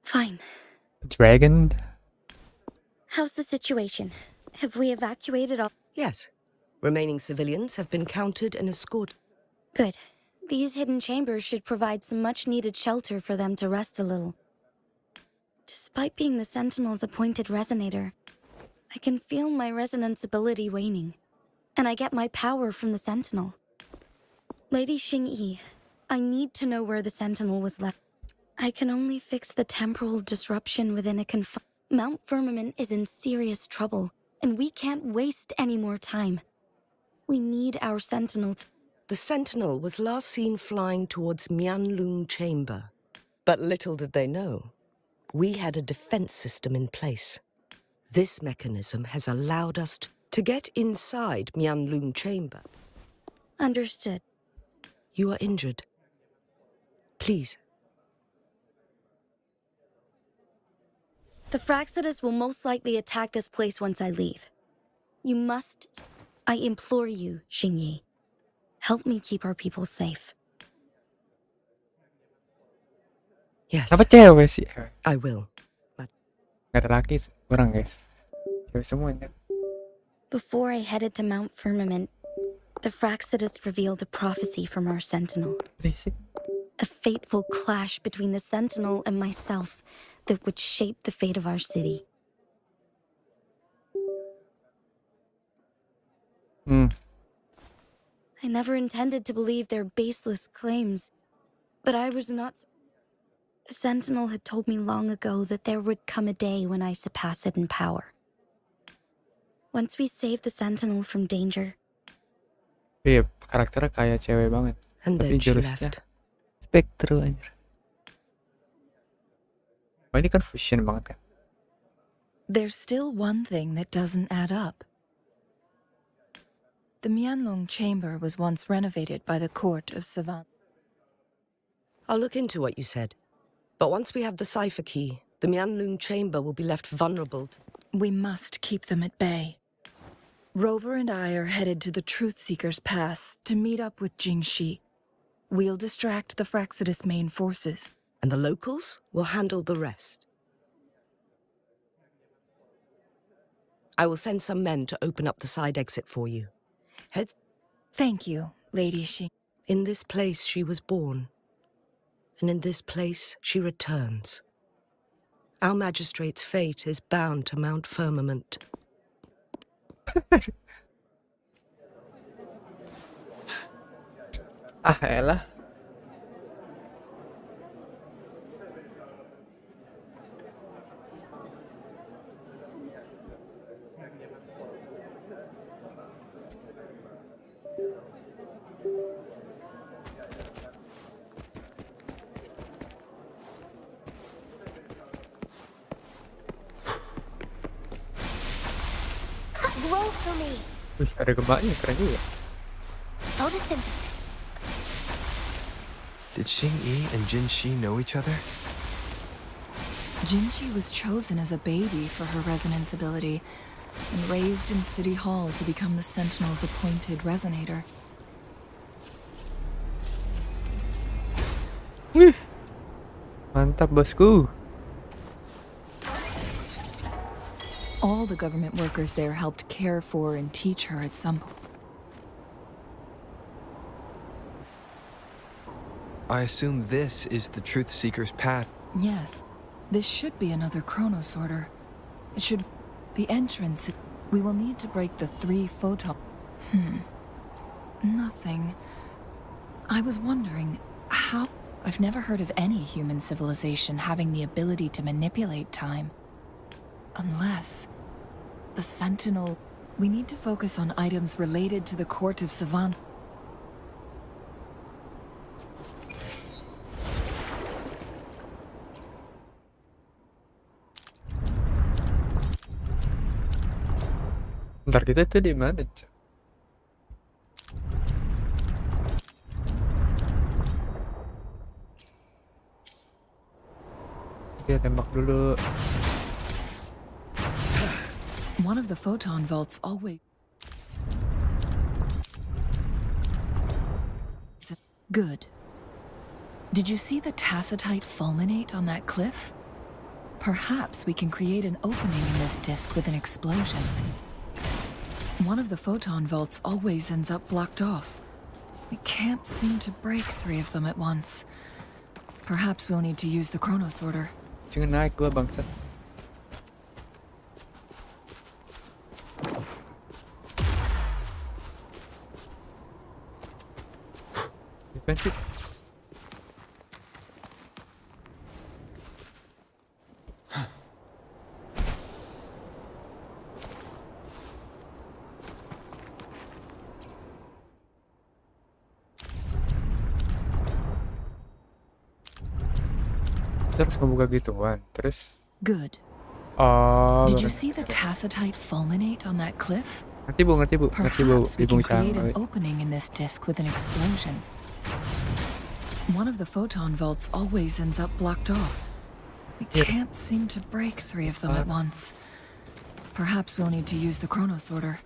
[SPEAKER 10] fine.
[SPEAKER 1] a dragon?
[SPEAKER 10] How's the situation? Have we evacuated all?
[SPEAKER 9] Yes. Remaining civilians have been counted and escorted.
[SPEAKER 10] Good. These hidden chambers should provide some much-needed shelter for them to rest a little. Despite being the Sentinel's appointed resonator, I can feel my resonance ability waning, and I get my power from the Sentinel. Lady Xingyi, I need to know where the Sentinel was left. I can only fix the temporal disruption within a Mount Firmament is in serious trouble, and we can't waste any more time. We need our Sentinel
[SPEAKER 9] The Sentinel was last seen flying towards Mianlung Chamber. But little did they know, we had a defense system in place. This mechanism has allowed us to get inside Mianlung Chamber.
[SPEAKER 10] Understood.
[SPEAKER 9] You are injured. Please.
[SPEAKER 10] The Fraxidus will most likely attack this place once I leave. You must... I implore you, Xingyi. Help me keep our people safe.
[SPEAKER 9] Yes,
[SPEAKER 1] Apa cewek sih?
[SPEAKER 9] I will.
[SPEAKER 1] Gak ada laki sih. Kurang guys. Cewek semuanya.
[SPEAKER 10] Before I headed to Mount Firmament, the Fraxidus revealed a prophecy from our Sentinel.
[SPEAKER 1] Berisik.
[SPEAKER 10] A fateful clash between the Sentinel and myself that would shape the fate of our city. I never intended to believe their baseless claims, but I was not... The Sentinel had told me long ago that there would come a day when I surpass it in power. Once we save the Sentinel from danger...
[SPEAKER 1] Iya, karakternya kayak cewek banget.
[SPEAKER 9] And
[SPEAKER 1] Tapi
[SPEAKER 9] then she
[SPEAKER 1] jurusnya
[SPEAKER 9] left.
[SPEAKER 1] Spectre anjir. Oh, ini kan fusion banget kan.
[SPEAKER 8] There's still one thing that doesn't add up. The Mianlong Chamber was once renovated by the court of Savan.
[SPEAKER 9] I'll look into what you said. But once we have the cipher key, the Mianlung Chamber will be left vulnerable to...
[SPEAKER 8] We must keep them at bay. Rover and I are headed to the Truth Seeker's Pass to meet up with Jingxi. We'll distract the Fraxidus main forces.
[SPEAKER 9] And the locals will handle the rest. I will send some men to open up the side exit for you. Head...
[SPEAKER 8] Thank you, Lady Xi.
[SPEAKER 9] In this place she was born. And in this place she returns. Our magistrate's fate is bound to Mount Firmament.
[SPEAKER 1] Ah, elah.
[SPEAKER 3] for me.
[SPEAKER 1] Wih, ada gembaknya, keren juga.
[SPEAKER 3] Photosynthesis.
[SPEAKER 2] Did Xing-Yi and Jin-Shi know each other?
[SPEAKER 8] Jinji was chosen as a baby for her resonance ability and raised in City Hall to become the Sentinel's appointed resonator.
[SPEAKER 1] Wih, mantap bosku.
[SPEAKER 8] All the government workers there helped care for and teach her at some point.
[SPEAKER 2] I assume this is the Truth Seeker's path.
[SPEAKER 8] Yes, this should be another chronosorter. It should... The entrance... We will need to break the 3 photon... Nothing. I was wondering, how... I've never heard of any human civilization having the ability to manipulate time. Unless... The Sentinel... We need to focus on items related to the Court of Savant.
[SPEAKER 1] Bentar, kita itu di mana, Cok? Oke, tembak dulu.
[SPEAKER 8] One of the photon vaults always... Good. Did you see the tacitite fulminate on that cliff? Perhaps we can create an opening in this disk with an explosion. One of the photon vaults always ends up blocked off. We can't seem to break 3 of them at once. Perhaps we'll need to use the chronosorter.
[SPEAKER 1] Jangan naik gua, bangsat. Defensif. Terus ngebuka gituan, terus
[SPEAKER 8] Good.
[SPEAKER 1] oh,
[SPEAKER 8] Did you see the tacitite fulminate on that cliff?
[SPEAKER 1] ngerti bu, ngerti bu,
[SPEAKER 8] Perhaps we
[SPEAKER 1] ibu
[SPEAKER 8] can create an
[SPEAKER 1] sama.
[SPEAKER 8] opening in this disk with an explosion. One of the photon vaults always ends up blocked off. We
[SPEAKER 1] Yeah.
[SPEAKER 8] can't seem to break 3 of them at once. Perhaps we'll need to use the chronosorter.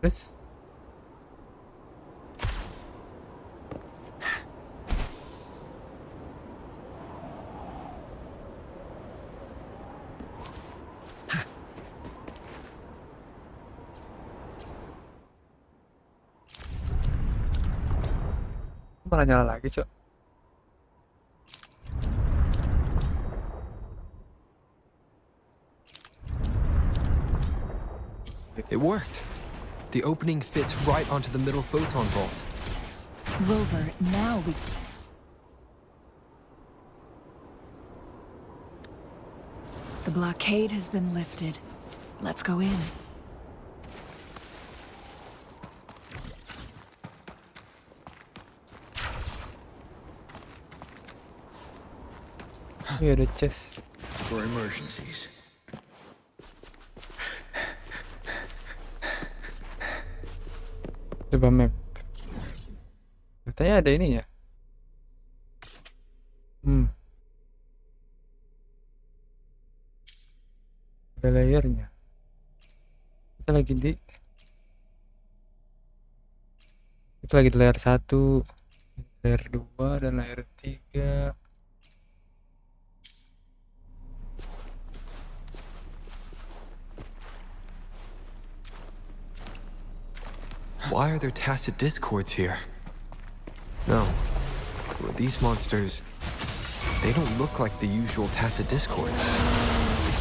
[SPEAKER 1] Terus malah nyala lagi, Cok.
[SPEAKER 2] It worked. The opening fits right onto the middle photon vault.
[SPEAKER 8] Rover, now we... The blockade has been lifted. Let's go in.
[SPEAKER 1] Ini ada chest.
[SPEAKER 6] For emergencies.
[SPEAKER 1] Coba map. Katanya ada ininya. Ada layernya. Kita lagi di layer 1, layer 2 dan layer 3.
[SPEAKER 2] Why are there tacit discords here? No. Well, these monsters... They don't look like the usual tacit discords.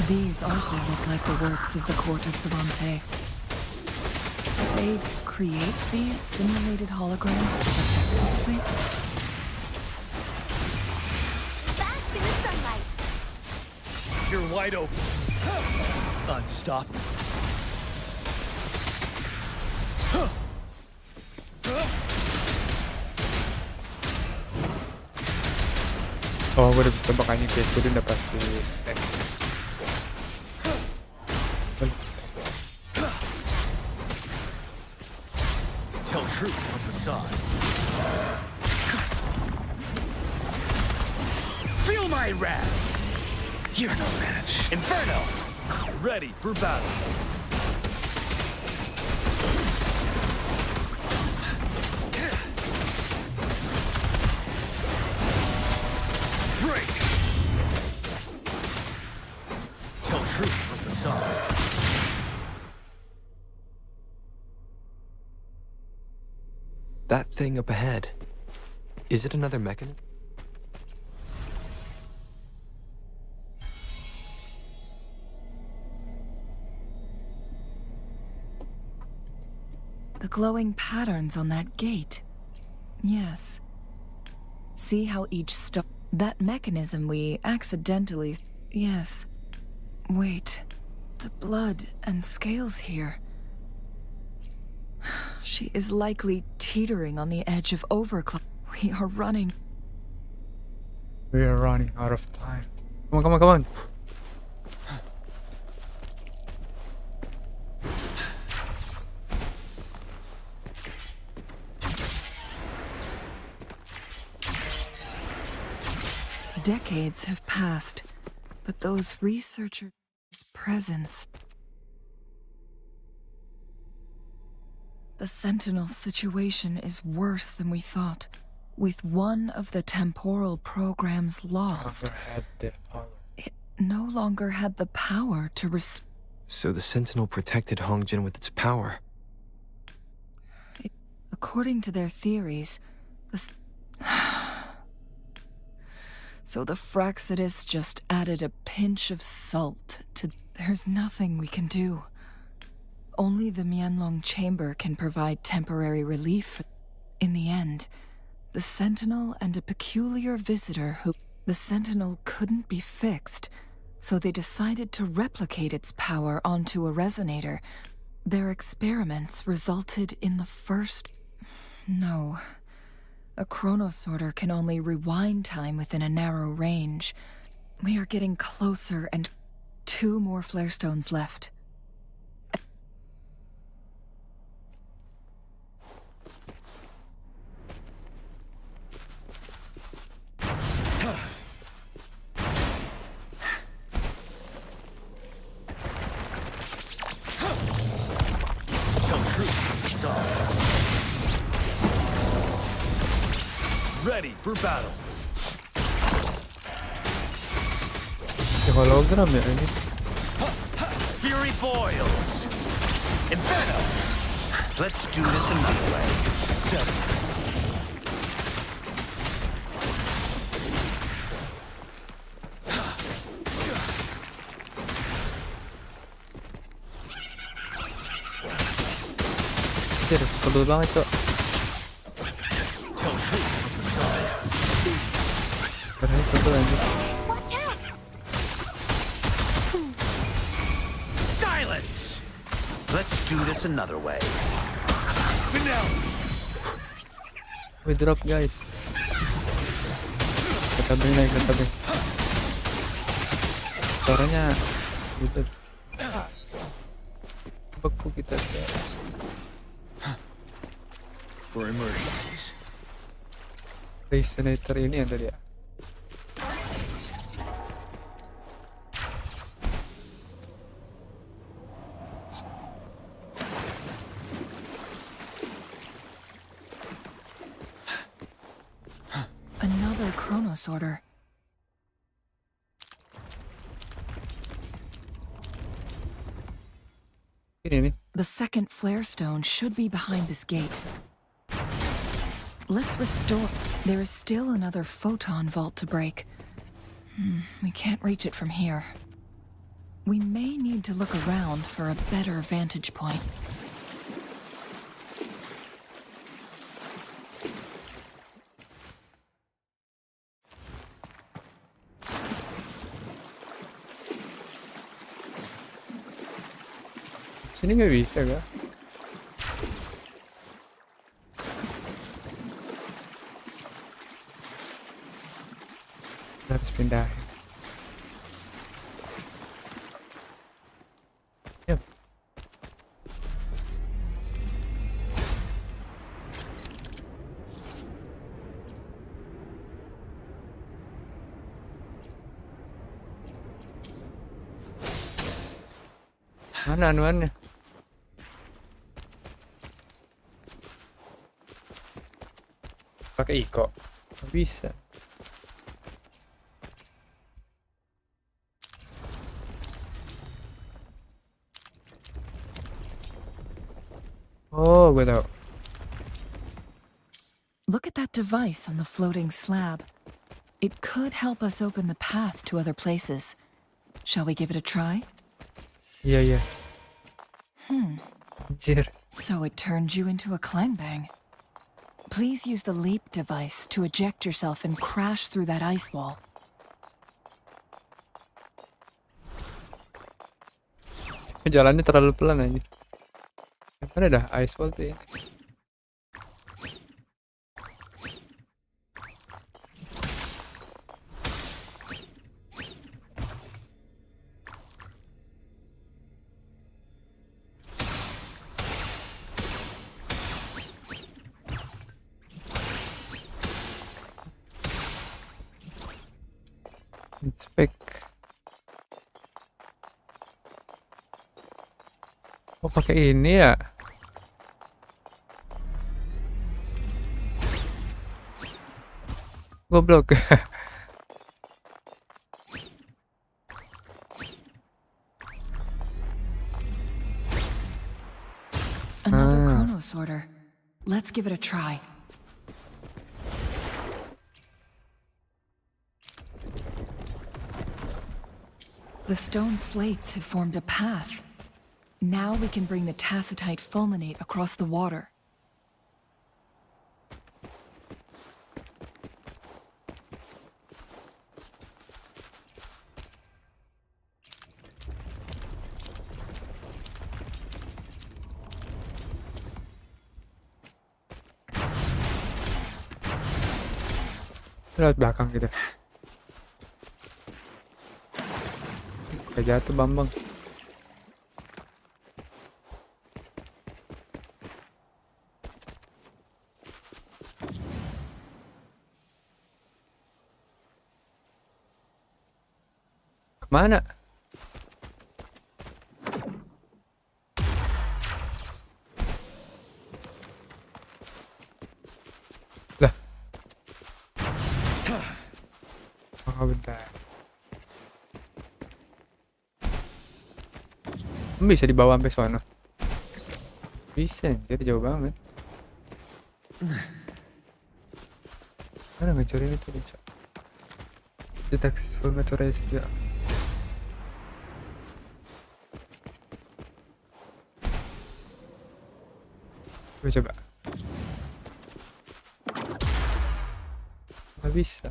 [SPEAKER 8] These also look like the works of the Court of Savante. They create these simulated holograms to protect this place?
[SPEAKER 3] Bask in the sunlight.
[SPEAKER 6] You're wide open. Unstoppable.
[SPEAKER 1] Oh, gue udah bisa bakanya kayak jadi udah pasti.
[SPEAKER 6] facade. Feel my wrath! You're no match. Inferno! Ready for battle. Break! Tell truth from facade.
[SPEAKER 2] That thing up ahead. Is it another mechanism?
[SPEAKER 8] The glowing patterns on that gate. Yes. See how each that mechanism we accidentally... Yes. Wait. The blood and scales here. She is likely teetering on the edge of overclock. We are running.
[SPEAKER 1] We are running out of time. Come on, come on, come on.
[SPEAKER 8] Decades have passed, but those researchers' presence... The Sentinel situation is worse than we thought. With one of the temporal programs lost,
[SPEAKER 1] Never had the power.
[SPEAKER 8] it no longer had the power to restore.
[SPEAKER 2] So the Sentinel protected Hongjin with its power.
[SPEAKER 8] According to their theories, so the Fraxidus just added a pinch of salt to... There's nothing we can do. Only the Mianlong chamber can provide temporary relief. In the end, the Sentinel and a peculiar visitor who... The Sentinel couldn't be fixed, so they decided to replicate its power onto a resonator. Their experiments resulted in the first... No. A chronosorter can only rewind time within a narrow range. We are getting closer and 2 more flare stones left.
[SPEAKER 6] Tell truth from facade. Ready for battle.
[SPEAKER 1] Hologram ya ini.
[SPEAKER 6] Fury boils. Inferno. Let's do this another way. Settle.
[SPEAKER 1] Anjir, tebel banget, Cok.
[SPEAKER 6] Tell truth from facade.
[SPEAKER 1] Karena tebel anjir.
[SPEAKER 3] Watch out!
[SPEAKER 6] Silence! Let's do this another way. Finale!
[SPEAKER 1] We drop, guys. Ketabing naik, ketabing. Suaranya gitu. Beku kita kayak.
[SPEAKER 6] For emergencies.
[SPEAKER 1] Resonator ini yang tadi ya.
[SPEAKER 8] Another chronosorter.
[SPEAKER 1] Ini nih.
[SPEAKER 8] The second flare stone should be behind this gate. Let's restore... There is still another photon vault to break. We can't reach it from here. We may need to look around for a better vantage point.
[SPEAKER 1] Sini nggak bisa kah? Kita harus pindahin. Yep. Mana anuannya? Pakai iko. Nggak bisa. Oh, gue tahu.
[SPEAKER 8] Look at that device on the floating slab. It could help us open the path to other places. Shall we give it a try?
[SPEAKER 1] Iya. Anjir.
[SPEAKER 8] So it turned you into a clangbang. Please use the leap device to eject yourself and crash through that ice wall.
[SPEAKER 1] Jalannya terlalu pelan aja. Mana dah ice wall tuh ya? Inspect. Oh, pakai ini ya? Goblok.
[SPEAKER 8] Another chrono sorter. Let's give it a try. The stone slates have formed a path. Now we can bring the tacitite fulminate across the water.
[SPEAKER 1] Lewat belakang gitu. Kayak jatuh Bambang. Kemana? Lah. Oh, bentar. Bisa dibawa sampai sono. Bisa, jadi jauh banget. Mana ngecorin itu bisa. Deteksi fulminatoris ya. Gue coba. Nggak bisa.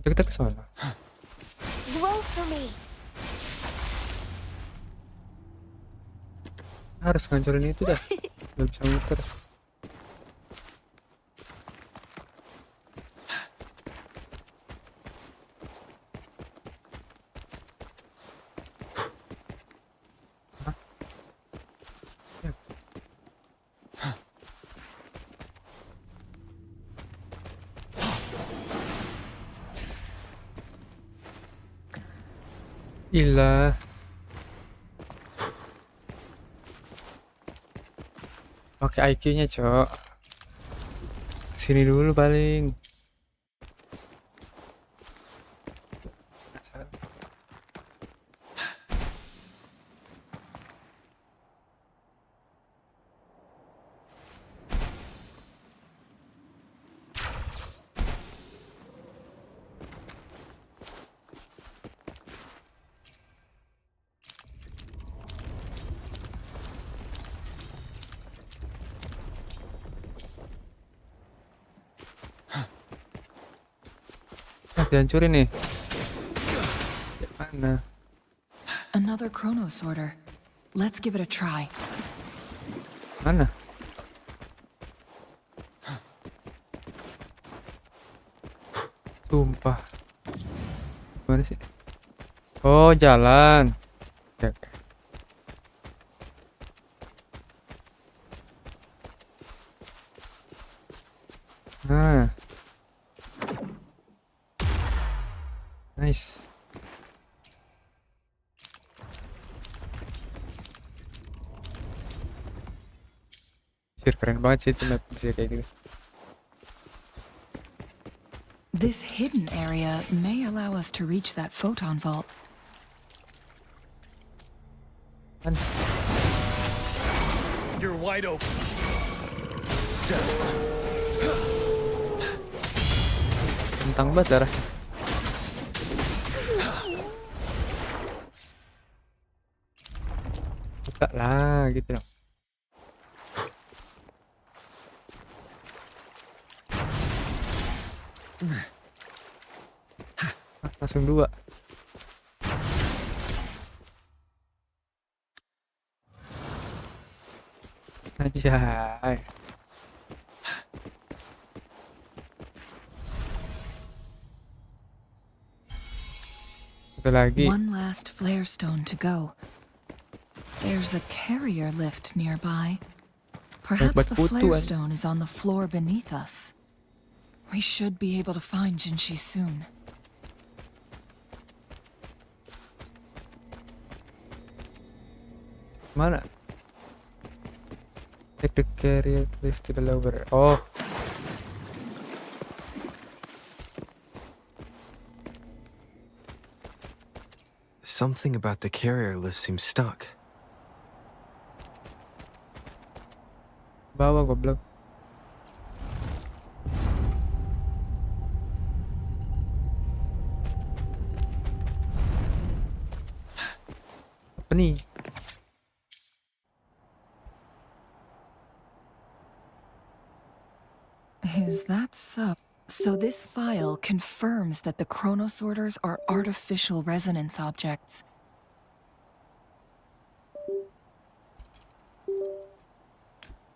[SPEAKER 1] Kita ke sana.
[SPEAKER 3] Blow for me.
[SPEAKER 1] Harus ngancurin itu dah. Nggak bisa muter. Ilah. Pakai IQ-nya, Cok. Sini dulu paling. Dihancurin nih. Mana?
[SPEAKER 8] Another chrono sorter. Let's give it a try.
[SPEAKER 1] Mana? Sumpah. Mana sih? Oh, jalan. Oke. Nice. Sir, keren banget sih itu map bisa kayak gitu.
[SPEAKER 8] This hidden area may allow us to reach that photon vault.
[SPEAKER 6] You're wide open. Settle.
[SPEAKER 1] Kentang banget darah. Buka lah gitu dong. Langsung 2. Anjay. Satu lagi.
[SPEAKER 8] One last flare stone to go. There's a carrier lift nearby. Perhaps the flare stone is on the floor beneath us. We should be able to find Jinshi soon.
[SPEAKER 1] Mana? Take the carrier lift to the lower. Oh.
[SPEAKER 2] Something about the carrier lift seems stuck.
[SPEAKER 1] Bawah goblok. Apa nih?
[SPEAKER 8] Is that so? So this file confirms that the chronosorters are artificial resonance objects.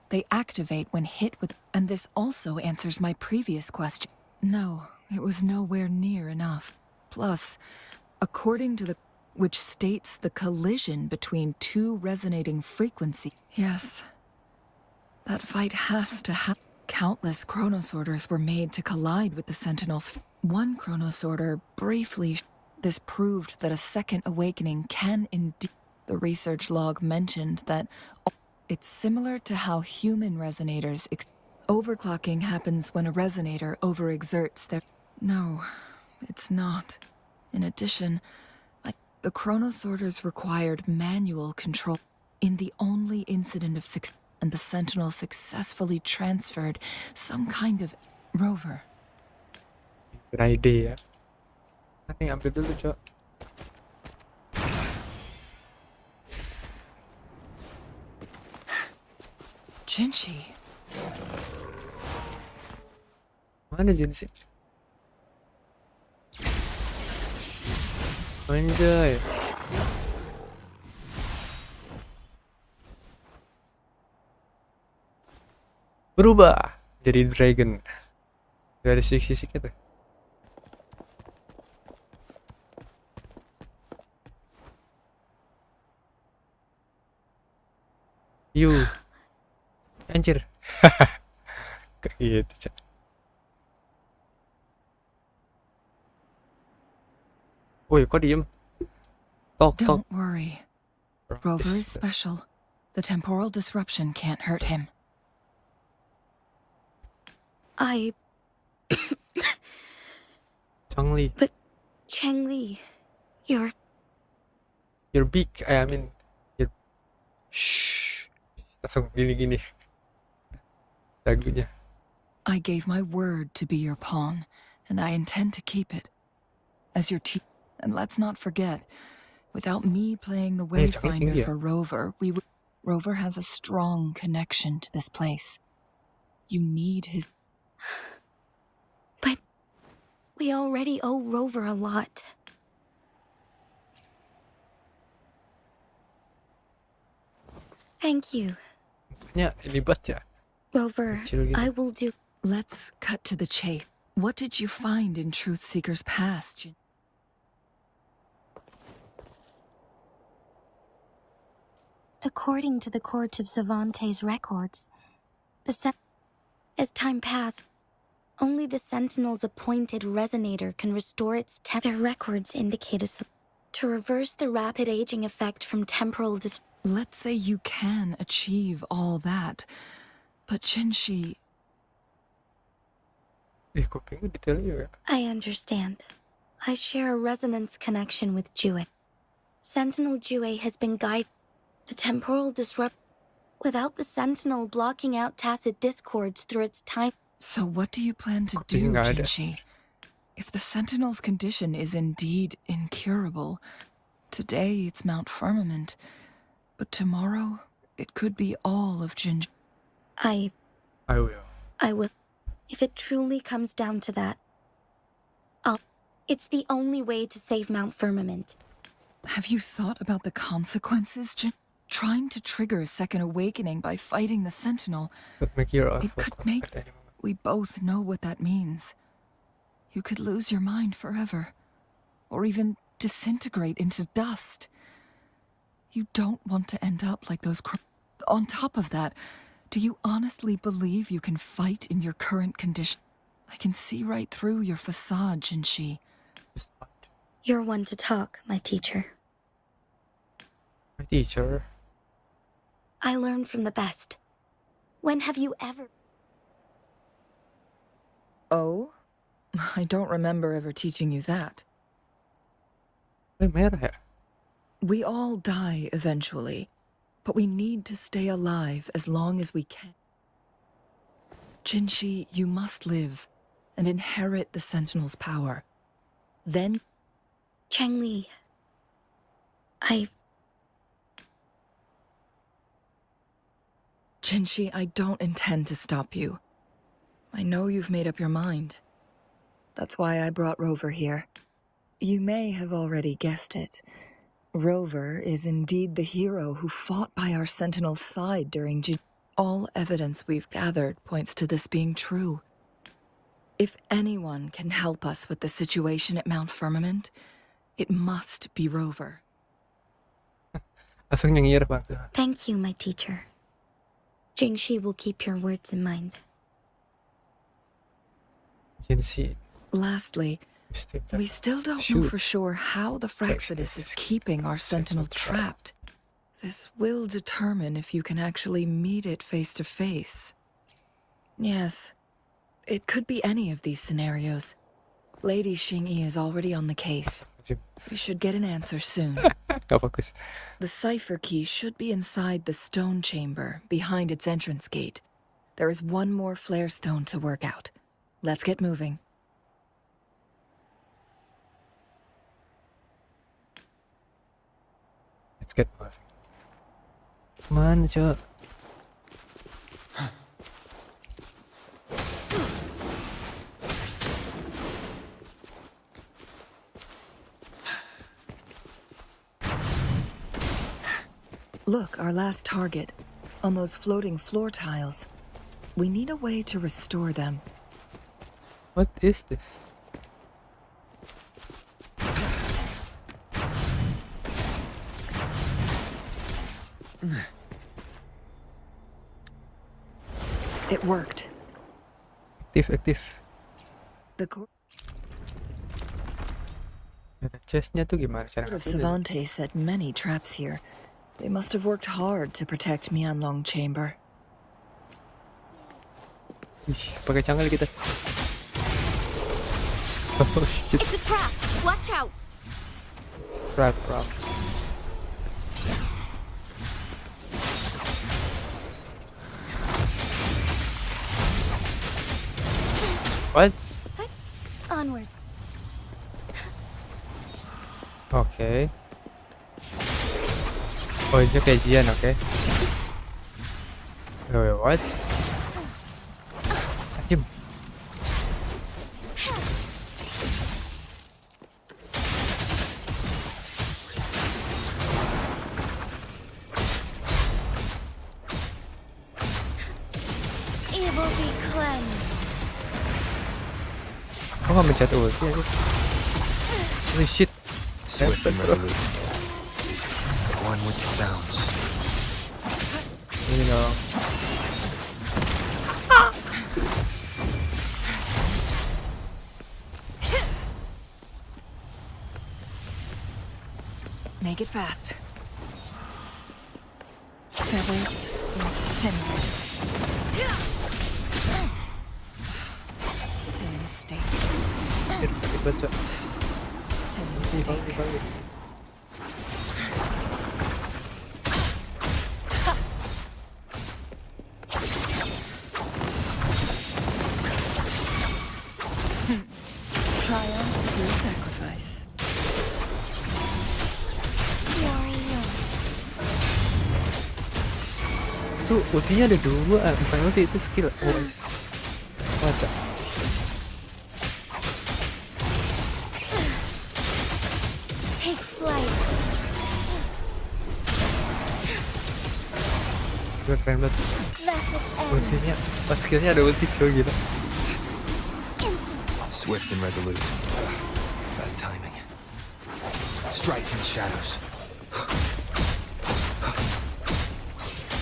[SPEAKER 8] They activate when hit with... And this also answers my previous question. No, it was nowhere near enough. Plus, according to the... which states the collision between two resonating frequencies. Yes. That fight has to happen. Countless chronosorters were made to collide with the Sentinels. One chronosorter briefly... This proved that a second awakening can indeed... The research log mentioned that... It's similar to how human resonators... Overclocking happens when a resonator overexerts their... No, it's not. In addition, the chronosorters required manual control. In the only incident of success... And the Sentinel successfully transferred some kind of rover.
[SPEAKER 1] Good idea. Nanti ambil dulu, Cok.
[SPEAKER 8] Jinshi.
[SPEAKER 1] Mana Jinshi? Anjay. Berubah jadi dragon. Gak ada sisik-sisiknya tuh. Anjir. Kayak gitu, Cak. Woi, kok diem? Talk.
[SPEAKER 8] Don't worry. Rover is special. The temporal disruption can't hurt him.
[SPEAKER 1] Changli.
[SPEAKER 10] But, Changli, you're
[SPEAKER 1] big. I mean, you're... Shh. Langsung gini-gini. Lagunya.
[SPEAKER 8] I gave my word to be your pawn, and I intend to keep it. As your team. And let's not forget, without me playing the Wayfinder for Rover, Rover has a strong connection to this place. You need his...
[SPEAKER 10] But we already owe Rover a lot. Thank you.
[SPEAKER 1] Ya, libat ya.
[SPEAKER 10] Rover, I will do...
[SPEAKER 8] Let's cut to the chase. What did you find in Truthseeker's past?
[SPEAKER 10] According to the Court of Savante's records, as time passed, Only the Sentinel's appointed resonator can restore its Their records indicate to reverse the rapid aging effect from temporal
[SPEAKER 8] Let's say you can achieve all that. But Jinshi,
[SPEAKER 1] Kuping detail juga.
[SPEAKER 10] I understand. I share a resonance connection with Jue. Sentinel Jue has been guided. The temporal disrupt. Without the Sentinel blocking out tacit discords through its time.
[SPEAKER 8] so what do you plan to
[SPEAKER 1] Kuping
[SPEAKER 8] do,
[SPEAKER 1] nggak ada.
[SPEAKER 8] Jinshi? If the Sentinel's condition is indeed incurable, today it's Mount Firmament, but tomorrow it could be all of Jinshi.
[SPEAKER 10] I
[SPEAKER 1] will.
[SPEAKER 10] If it truly comes down to that, it's the only way to save Mount Firmament.
[SPEAKER 8] Have you thought about the consequences, Trying to trigger a second awakening by fighting the Sentinel,
[SPEAKER 1] Could make your
[SPEAKER 8] it could make... We both know what that means. You could lose your mind forever, or even disintegrate into dust. You don't want to end up like those On top of that, do you honestly believe you can fight in your current condition? I can see right through your facade, Jinshi.
[SPEAKER 10] You're one to talk, my teacher.
[SPEAKER 1] My teacher.
[SPEAKER 10] I learned from the best. When have you ever...
[SPEAKER 8] Oh? I don't remember ever teaching you that.
[SPEAKER 1] Merah ya?
[SPEAKER 8] We all die eventually, but we need to stay alive as long as we can. Jinshi, you must live and inherit the Sentinel's power. Then...
[SPEAKER 10] Changli...
[SPEAKER 8] Jinshi, I don't intend to stop you. I know you've made up your mind. That's why I brought Rover here. You may have already guessed it. Rover is indeed the hero who fought by our Sentinel's side during All evidence we've gathered points to this being true. If anyone can help us with the situation at Mount Firmament, it must be Rover.
[SPEAKER 1] Langsung nyengir bang.
[SPEAKER 10] Thank you, my teacher. Jingxi will keep your words in mind.
[SPEAKER 1] Jinshi.
[SPEAKER 8] Lastly, we still don't know for sure how the Fraxidus is keeping our Sentinel trapped. This will determine if you can actually meet it face to face. Yes, it could be any of these scenarios. Lady Xingyi is already on the case. We should get an answer soon. The cipher key should be inside the stone chamber, behind its entrance gate. There is one more flare stone to work out. Let's get moving.
[SPEAKER 1] Let's get moving. Mana, Cok?
[SPEAKER 8] Look, our last target. On those floating floor tiles. We need a way to restore them.
[SPEAKER 1] What is this?
[SPEAKER 8] It worked.
[SPEAKER 1] Aktif.
[SPEAKER 8] The court
[SPEAKER 1] Chestnya tuh gimana cara
[SPEAKER 8] of
[SPEAKER 1] ngambilnya?
[SPEAKER 8] Savante set many traps here. They must have worked hard to protect Mianlong Chamber.
[SPEAKER 1] Ih, pakai cangkal kita. Oh shit.
[SPEAKER 3] It's a trap! Watch out!
[SPEAKER 1] Trap. What?
[SPEAKER 10] Onwards.
[SPEAKER 1] Okay. Oh, itu kajian, okay. Wait, what? Anjim.
[SPEAKER 5] Evil be cleansed.
[SPEAKER 1] Kok nggak mencet ulti aja? Holy shit.
[SPEAKER 2] Swift and resolute. One with the sounds.
[SPEAKER 1] Ini dong.
[SPEAKER 8] Make it fast. Feathers incinerate. Silly mistake.
[SPEAKER 1] Sakit banget, Cok.
[SPEAKER 8] Silly
[SPEAKER 1] Ih,
[SPEAKER 8] mistake.
[SPEAKER 1] balik.
[SPEAKER 8] Triumph through sacrifice.
[SPEAKER 1] Tuh ultinya ada 2, bukan ulti itu skill. Oh, baca.
[SPEAKER 5] Take flight.
[SPEAKER 1] Gue keren banget.
[SPEAKER 5] Vessel end.
[SPEAKER 1] Ultinya, pas skillnya ada ulti, coy, gila.
[SPEAKER 2] Swift and resolute. Bad timing. Strike from the shadows.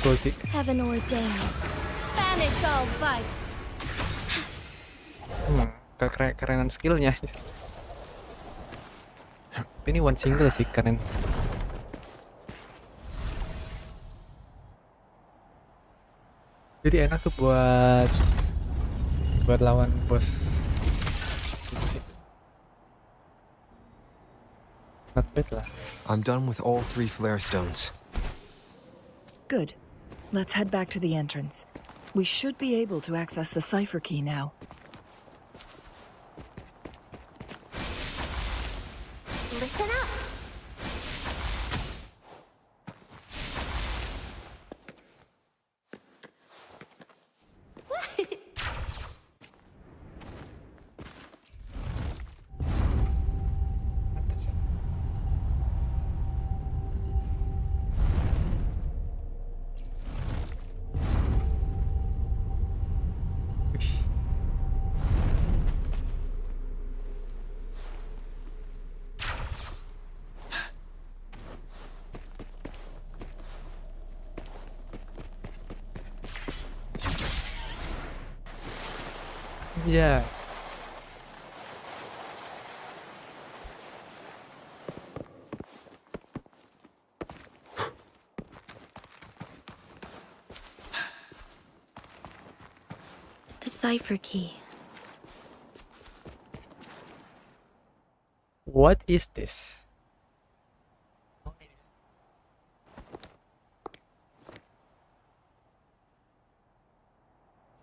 [SPEAKER 1] Ulti.
[SPEAKER 10] Heaven ordains. Banish all vice.
[SPEAKER 1] Kerenan skillnya. Ini one single sih, keren. Jadi enak tuh buat lawan bos. Gitu sih. Not bad lah.
[SPEAKER 2] I'm done with all 3 flare stones.
[SPEAKER 8] Good. Let's head back to the entrance. We should be able to access the cipher key now.
[SPEAKER 3] Listen up.
[SPEAKER 1] Ya.
[SPEAKER 10] The cipher key.
[SPEAKER 1] What is this?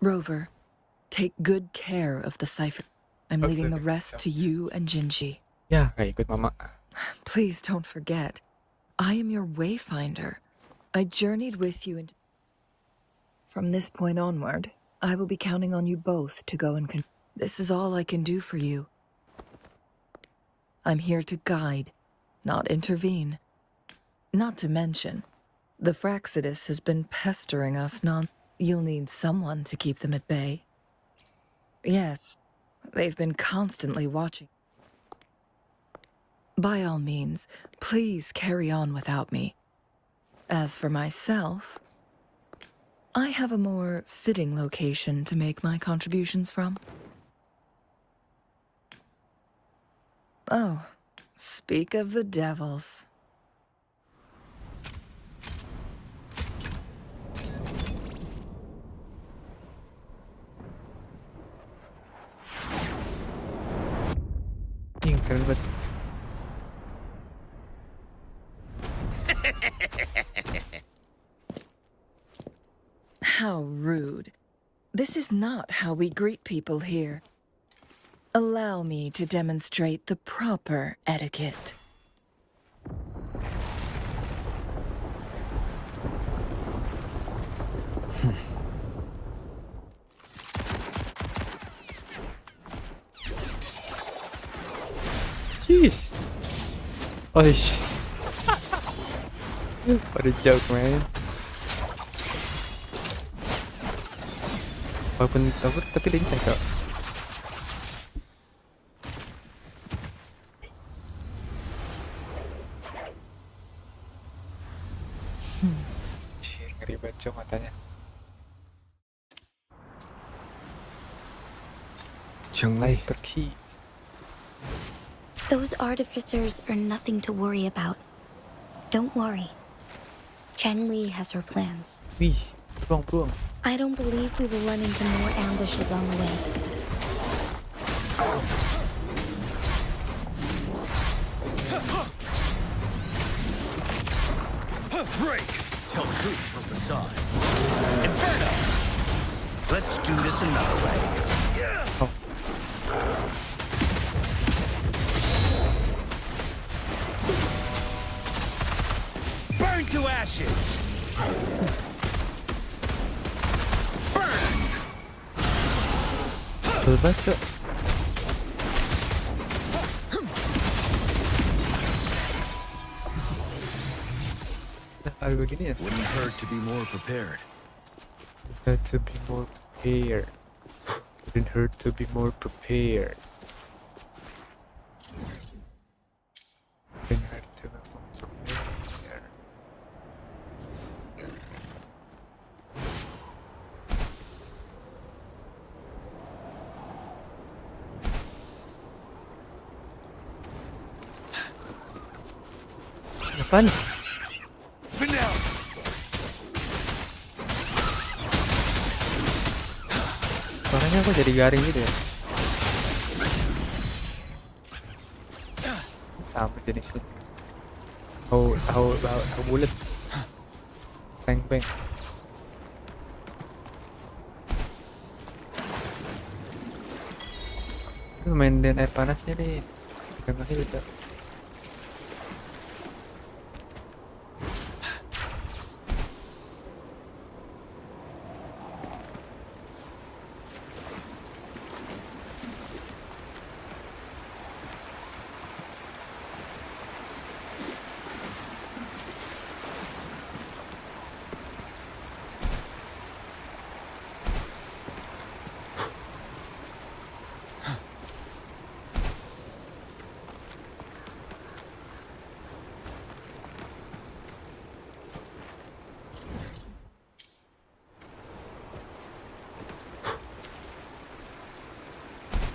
[SPEAKER 8] Rover, take good care of the cipher. I'm
[SPEAKER 1] Okay.
[SPEAKER 8] leaving the rest to you and Jinji.
[SPEAKER 1] Ya, gak ikut mama.
[SPEAKER 8] Please don't forget, I am your wayfinder. I journeyed with you and from this point onward, I will be counting on you both to go and this is all I can do for you. I'm here to guide, not intervene. Not to mention, the Fraxidus has been pestering us You'll need someone to keep them at bay. Yes, they've been constantly watching. By all means, please carry on without me. As for myself, I have a more fitting location to make my contributions from. Oh, speak of the devils.
[SPEAKER 1] Ih, keren banget.
[SPEAKER 8] How rude. This is not how we greet people here. Allow me to demonstrate the proper etiquette.
[SPEAKER 1] Jeez. Holy shit. What a joke, man. Walaupun kabur, tapi lincah, Kak. Cih, ngeri banget, Cok, matanya.
[SPEAKER 2] Cheng-Li,
[SPEAKER 1] Pergi.
[SPEAKER 10] Those artificers are nothing to worry about. Don't worry. Cheng Li has her plans.
[SPEAKER 1] วิร่วง
[SPEAKER 10] I don't believe we will run into more ambushes on the way.
[SPEAKER 6] Break! Tell truth from the side. Inferno! Let's do this another way. Burn to ashes! Burn!
[SPEAKER 1] เปิดมาเถอะอะไรbegini ya
[SPEAKER 6] Wouldn't hurt to be more prepared.
[SPEAKER 1] Had to be more prepared Wouldn't hurt to be more prepared Wouldn't hurt to be more prepared อย่าปั้น
[SPEAKER 6] Vanilla!
[SPEAKER 1] Suaranya kok jadi garing gitu ya? Sama jenisnya. Tahu bulat. Peng. Main dengan air panasnya nih. Pegang kaki bisa.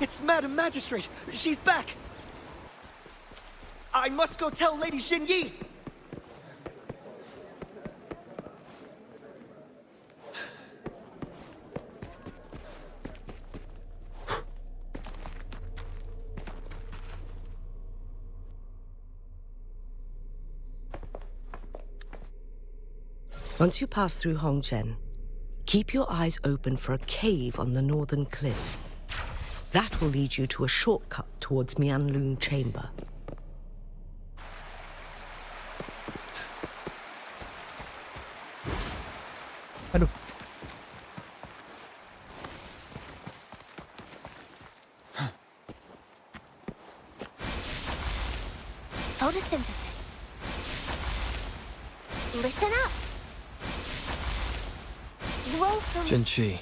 [SPEAKER 11] It's Madam Magistrate! She's back! I must go tell Lady Xinyi!
[SPEAKER 9] Once you pass through Hongzhen, keep your eyes open for a cave on the northern cliff. That will lead you to a shortcut towards Mianlun Chamber.
[SPEAKER 1] Aduh.
[SPEAKER 3] Photosynthesis. Listen up. Grow from...
[SPEAKER 2] Jinchi,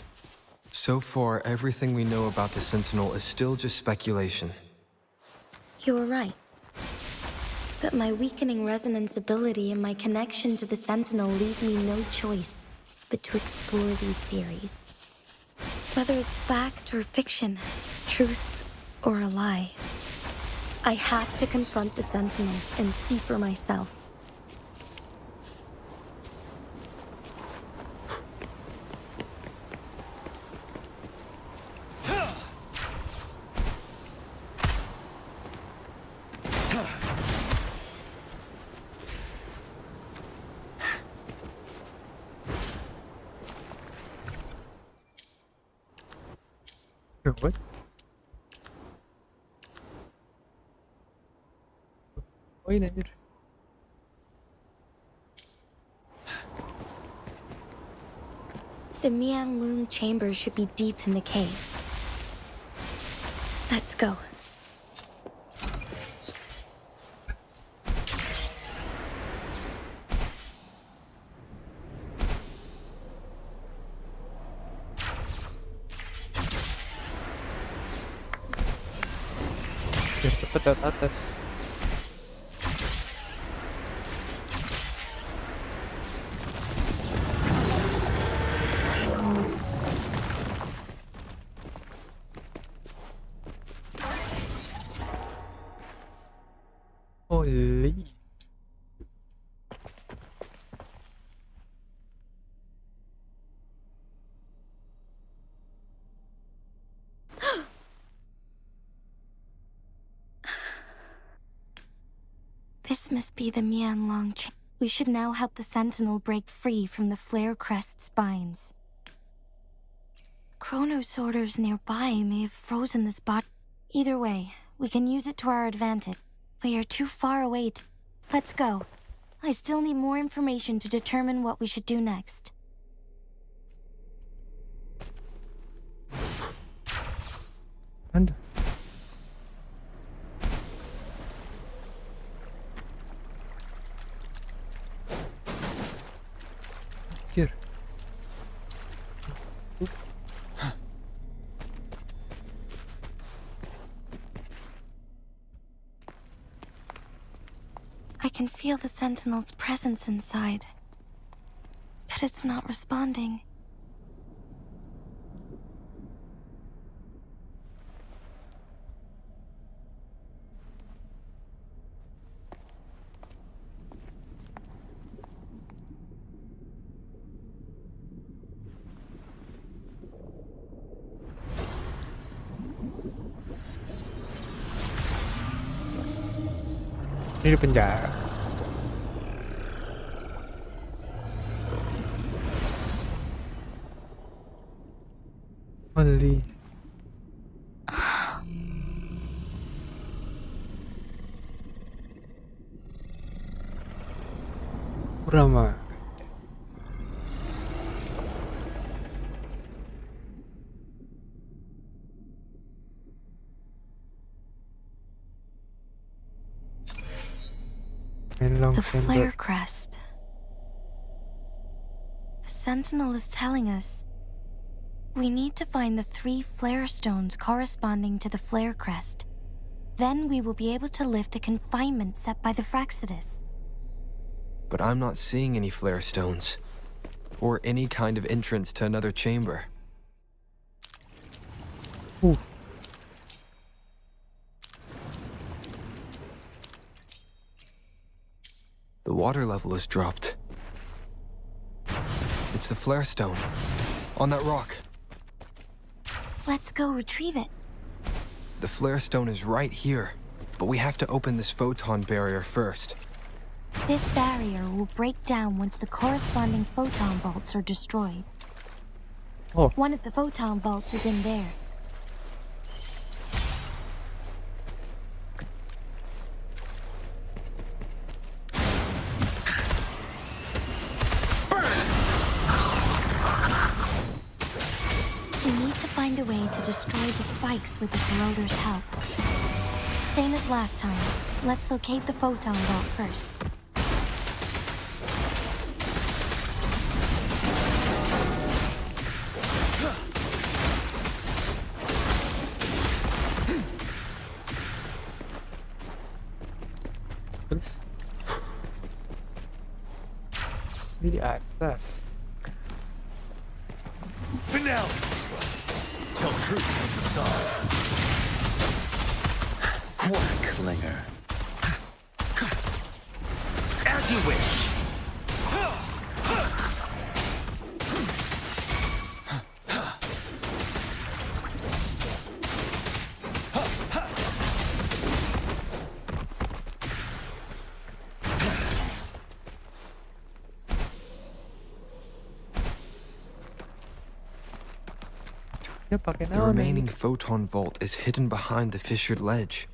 [SPEAKER 2] so far everything we know about the Sentinel is still just speculation.
[SPEAKER 10] You were right. But my weakening resonance ability and my connection to the Sentinel leave me no choice but to explore these theories. Whether it's fact or fiction, truth or a lie, I have to confront the Sentinel and see for myself.
[SPEAKER 1] What? Oh ini anjir.
[SPEAKER 10] The Mianlun chamber should be deep in the cave. Let's go.
[SPEAKER 1] Biar cepet lewat atas. Holy.
[SPEAKER 10] This must be the Mianlong chain. We should now help the Sentinel break free from the Flare Crest's binds. Chrono sorters nearby may have frozen the spot. Either way, we can use it to our advantage. We are too far away to... Let's go. I still need more information to determine what we should do next.
[SPEAKER 1] And here.
[SPEAKER 10] I can feel the Sentinel's presence inside, but it's not responding.
[SPEAKER 1] Ini di penjara. Only. Kurama.
[SPEAKER 10] The Flare Crest. The Sentinel is telling us we need to find the 3 flare stones corresponding to the Flare Crest. Then we will be able to lift the confinement set by the Fraxidus.
[SPEAKER 2] But I'm not seeing any flare stones, or any kind of entrance to another chamber.
[SPEAKER 1] Ooh.
[SPEAKER 2] The water level has dropped. It's the flare stone, on that rock.
[SPEAKER 10] Let's go retrieve it.
[SPEAKER 2] The flare stone is right here, but we have to open this photon barrier first.
[SPEAKER 10] This barrier will break down once the corresponding photon vaults are destroyed.
[SPEAKER 1] Oh.
[SPEAKER 10] One of the photon vaults is in there. We need to find a way to destroy the spikes with the corroder's help. Same as last time. Let's locate the photon vault first.
[SPEAKER 1] Ini di atas.
[SPEAKER 6] Finale! Tell truth from the side. What a clinger. As you wish.
[SPEAKER 1] Dia pakai
[SPEAKER 2] The
[SPEAKER 1] naon
[SPEAKER 2] remaining
[SPEAKER 1] ini?
[SPEAKER 2] photon vault is hidden behind the fissured ledge.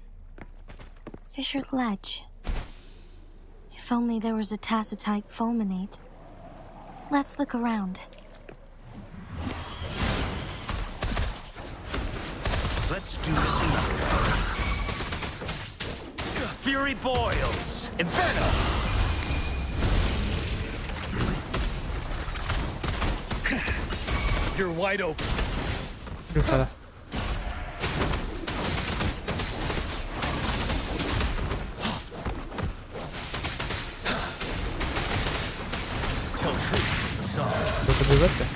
[SPEAKER 10] Fissured ledge. If only there was a tacitite fulminate. Let's look around.
[SPEAKER 6] Let's do this another way. Fury boils! Inferno! You're wide open.
[SPEAKER 1] Aduh, salah.
[SPEAKER 6] Tell truth from the side.
[SPEAKER 1] Betul banget ya?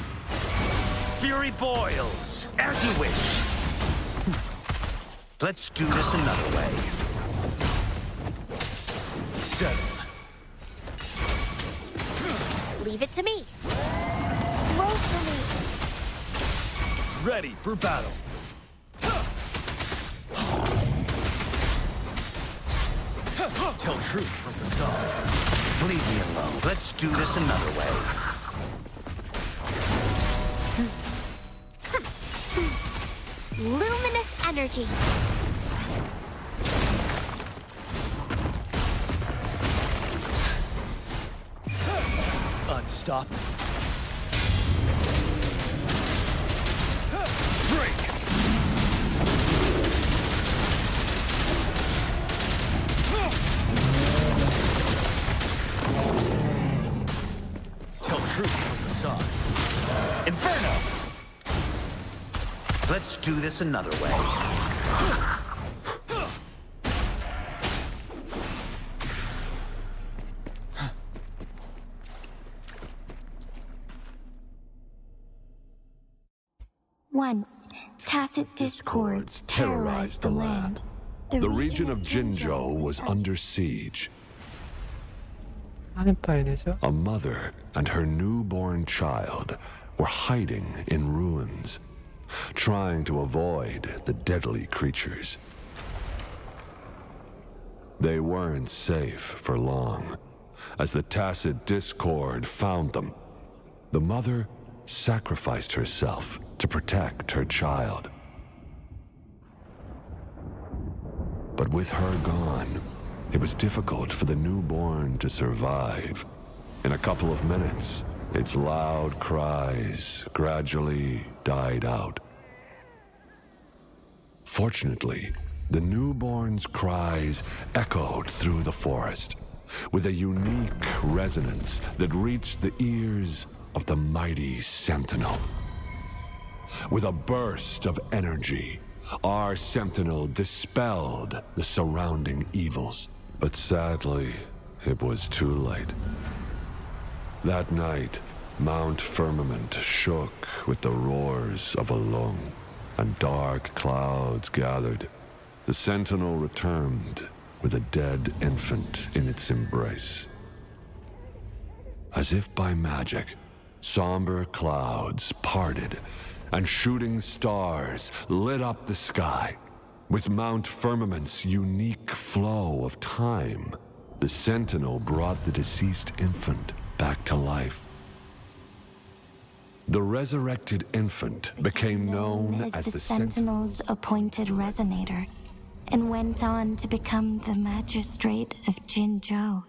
[SPEAKER 6] Fury boils! As you wish. Let's do this another way. Settle.
[SPEAKER 3] Leave it to me. Roll for me.
[SPEAKER 6] Ready for battle. Tell truth from facade. Leave me alone. Let's do this another way.
[SPEAKER 3] Luminous energy.
[SPEAKER 11] Unstoppable.
[SPEAKER 6] Break! Tell truth from facade. Inferno! Let's do this another way.
[SPEAKER 10] Once, tacit discords terrorized the land.
[SPEAKER 7] The region of Jinzhou was under siege.
[SPEAKER 1] 하는 바에 되죠?
[SPEAKER 7] A mother and her newborn child were hiding in ruins, trying to avoid the deadly creatures. They weren't safe for long, as the tacit discord found them. The mother sacrificed herself to protect her child. But with her gone, it was difficult for the newborn to survive. In a couple of minutes, its loud cries gradually died out. Fortunately, the newborn's cries echoed through the forest with a unique resonance that reached the ears of the mighty Sentinel. With a burst of energy, our Sentinel dispelled the surrounding evils. But sadly, it was too late. That night, Mount Firmament shook with the roars of a lung, and dark clouds gathered. The Sentinel returned with a dead infant in its embrace. As if by magic, somber clouds parted, and shooting stars lit up the sky. With Mount Firmament's unique flow of time, the Sentinel brought the deceased infant back to life. The resurrected infant became known as the
[SPEAKER 10] Sentinel's appointed resonator, and went on to become the magistrate of Jinzhou.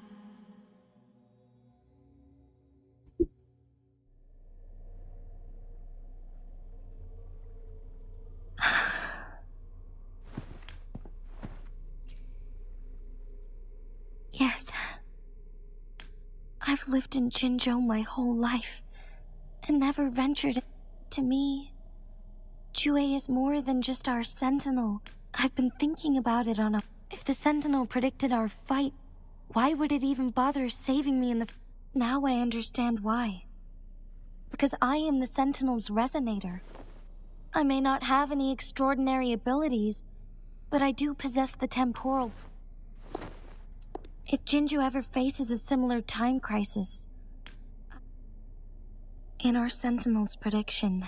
[SPEAKER 10] Yes. I've lived in Jinzhou my whole life, and never ventured. To me, Jue is more than just our Sentinel. I've been thinking about it on a... If the Sentinel predicted our fight, why would it even bother saving me in the... Now I understand why. Because I am the Sentinel's resonator. I may not have any extraordinary abilities, but I do possess the temporal... If Jinzhou ever faces a similar time crisis... In our Sentinel's prediction,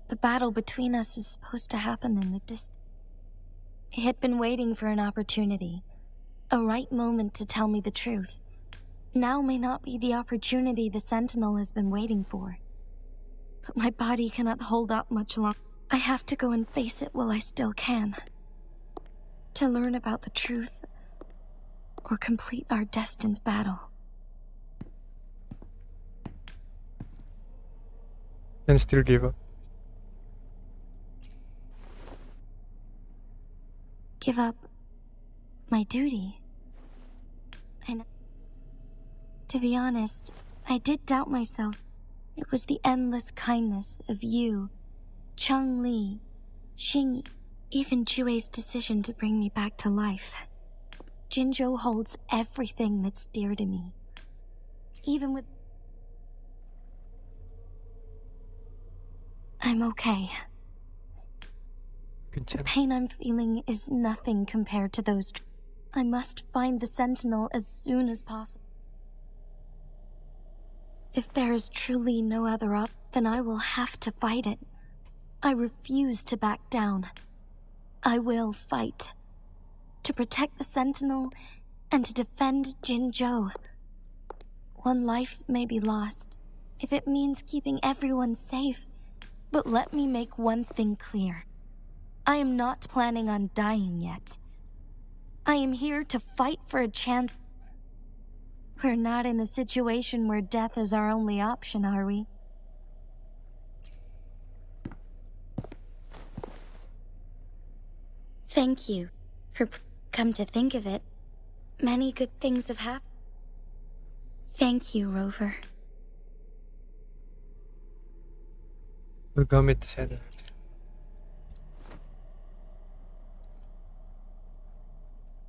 [SPEAKER 10] the battle between us is supposed to happen in the distance. He had been waiting for an opportunity, a right moment to tell me the truth. Now may not be the opportunity the Sentinel has been waiting for. But my body cannot hold up much longer. I have to go and face it while I still can. To learn about the truth, or complete our destined battle.
[SPEAKER 1] And still give up.
[SPEAKER 10] Give up my duty. And to be honest, I did doubt myself. It was the endless kindness of you, Cheng Li, Xing, even Jue's decision to bring me back to life. Jinzhou holds everything that's dear to me. Even with... I'm okay. The pain I'm feeling is nothing compared to those... I must find the Sentinel as soon as possible. If there is truly no other option, then I will have to fight it. I refuse to back down. I will fight. To protect the Sentinel and to defend Jinzhou. One life may be lost, if it means keeping everyone safe. But let me make one thing clear. I am not planning on dying yet. I am here to fight for a chance. We're not in a situation where death is our only option, are we? Thank you for come to think of it. Many good things have happened. Thank you, Rover.
[SPEAKER 1] Gamit sana.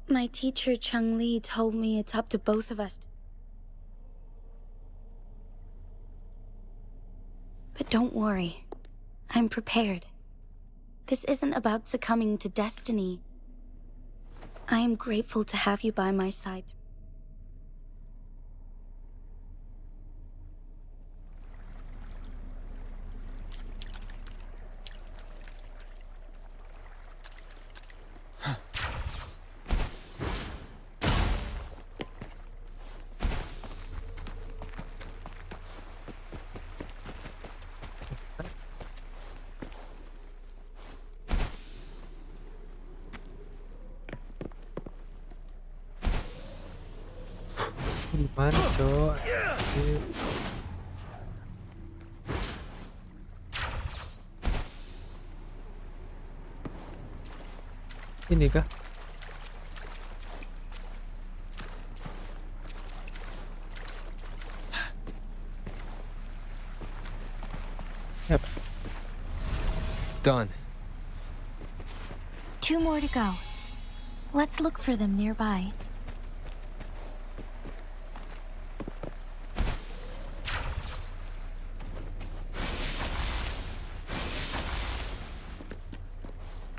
[SPEAKER 10] My teacher, Chung Li, told me it's up to both of us. But don't worry. I'm prepared. This isn't about succumbing to destiny. I am grateful to have you by my side.
[SPEAKER 1] Gimana, Cok? Ini kah? Yep.
[SPEAKER 2] Done.
[SPEAKER 10] 2 more to go. Let's look for them nearby.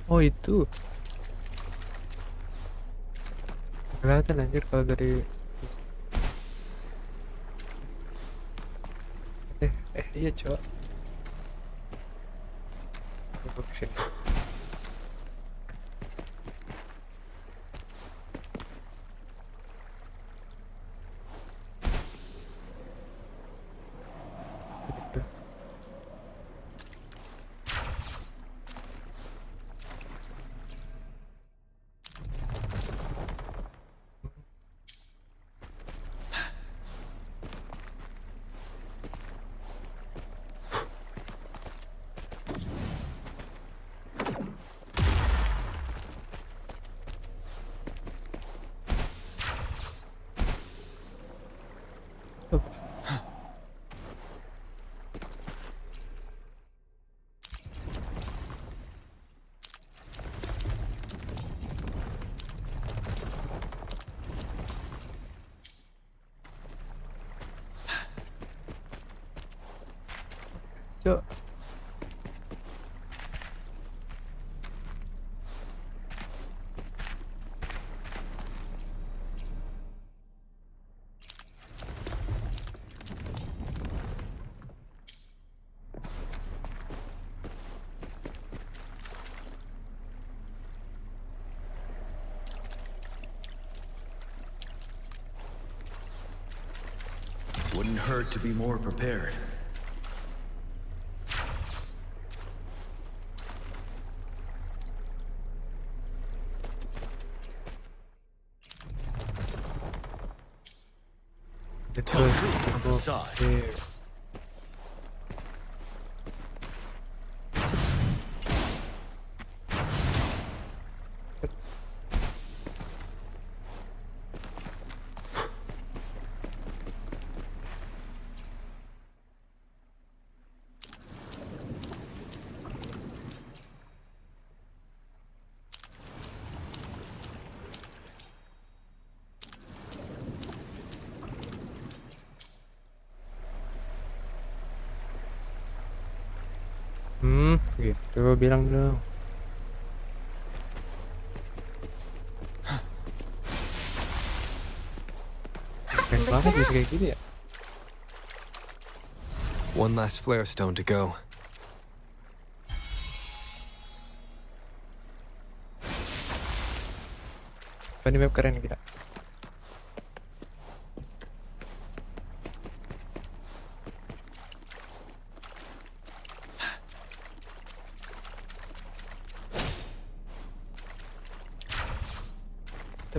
[SPEAKER 1] Oh itu. Kelihatan anjir kalau dari iya Cok. Coba kesini. Cok.
[SPEAKER 6] Wouldn't hurt to be more prepared. Tell truth from the side.
[SPEAKER 1] Gitu bilang dong. Keren banget bisa kayak gini ya.
[SPEAKER 2] One last flare stone to go.
[SPEAKER 1] Ini map keren gila.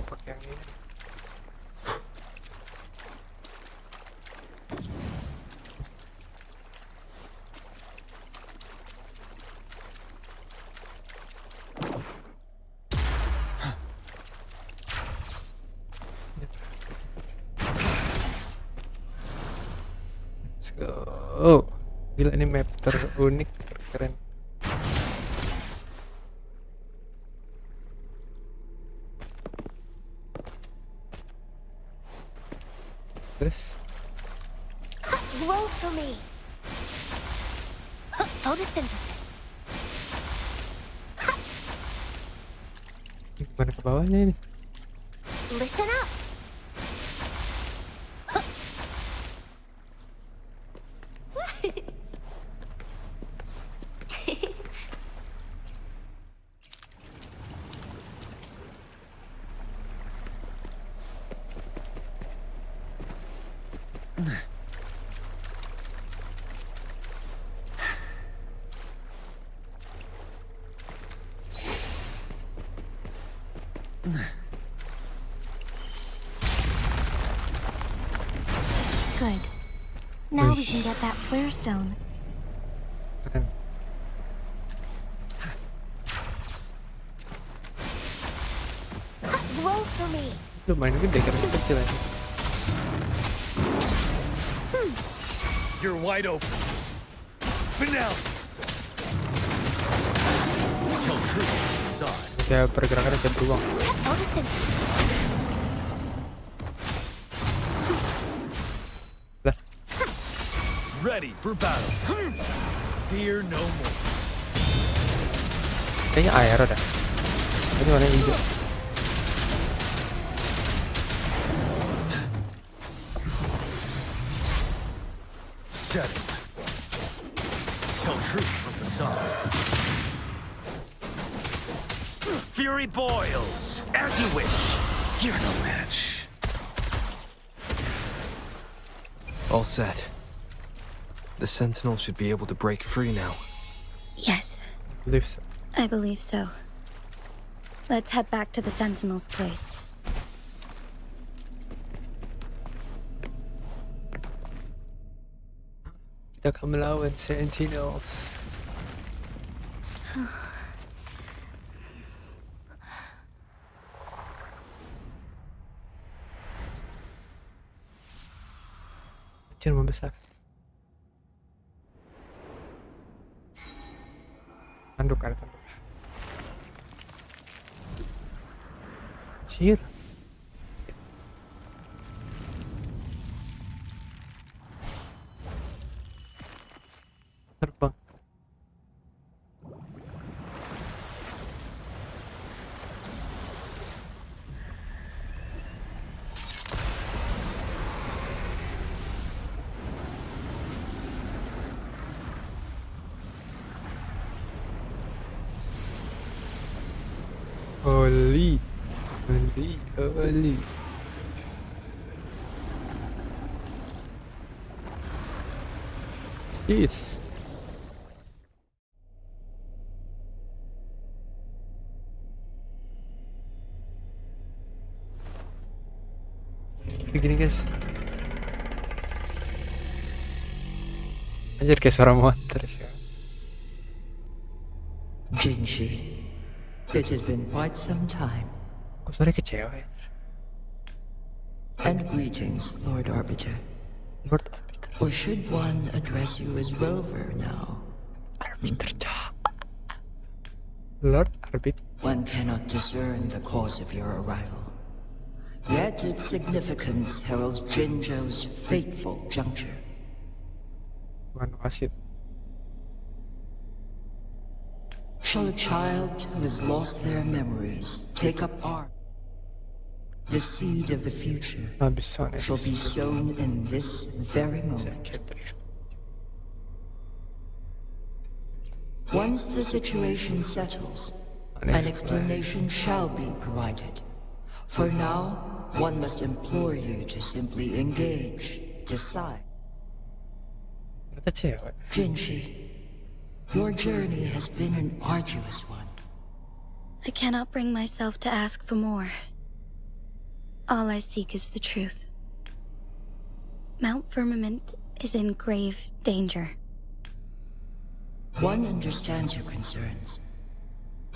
[SPEAKER 1] Saya pakai yang ini. Let's go. Oh, gila ini map terunik, terkeren. Terus
[SPEAKER 3] Blow for me. Photosynthesis.
[SPEAKER 1] gimana ke bawahnya ini?
[SPEAKER 3] Listen up.
[SPEAKER 10] Good. Now we can get that flare stone.
[SPEAKER 1] Keren.
[SPEAKER 3] Blow for me.
[SPEAKER 1] Lumayan gede karena kecil aja.
[SPEAKER 6] You're wide open. Finale. Tell truth inside.
[SPEAKER 1] Kayak pergerakannya kayak beruang.
[SPEAKER 3] Photosynthesis.
[SPEAKER 1] Lah,
[SPEAKER 6] Ready for battle. Fear no more.
[SPEAKER 1] kayaknya air ada. Ini warna hijau.
[SPEAKER 6] Setting. Tell truth from the side. Fury boils. As you wish. You're no match.
[SPEAKER 2] All set. The Sentinel should be able to break free now.
[SPEAKER 10] Yes,
[SPEAKER 1] Believe so.
[SPEAKER 10] I believe so. Let's head back to the Sentinel's place.
[SPEAKER 1] Kita akan melawan Sentinels. Anjir membesar. Tanduk ada tanduk. Anjir. Terbang. Holy. Holy. Jeez. Segini guys. Anjir kayak suara motor sih.
[SPEAKER 12] Jinshi, it has been quite some time.
[SPEAKER 1] Kok suara kecewa ya?
[SPEAKER 12] And greetings, Lord Arbiter.
[SPEAKER 1] Lord Arbiter.
[SPEAKER 12] Or should one address you as Rover now?
[SPEAKER 1] Arbiter cah. Lord Arbiter.
[SPEAKER 12] One cannot discern the cause of your arrival. Yet its significance heralds Jinzhou's fateful juncture.
[SPEAKER 1] One wasit.
[SPEAKER 12] Shall a child who has lost their memories take up arms? The seed of the future
[SPEAKER 1] Habis sound
[SPEAKER 12] shall be sown in this very moment. Once the situation settles, an explanation shall be provided. For now, one must implore you to simply engage, decide.
[SPEAKER 1] Kata cewek.
[SPEAKER 12] Jinshi, your journey has been an arduous one.
[SPEAKER 10] I cannot bring myself to ask for more. All I seek is the truth. Mount Firmament is in grave danger.
[SPEAKER 12] One understands your concerns.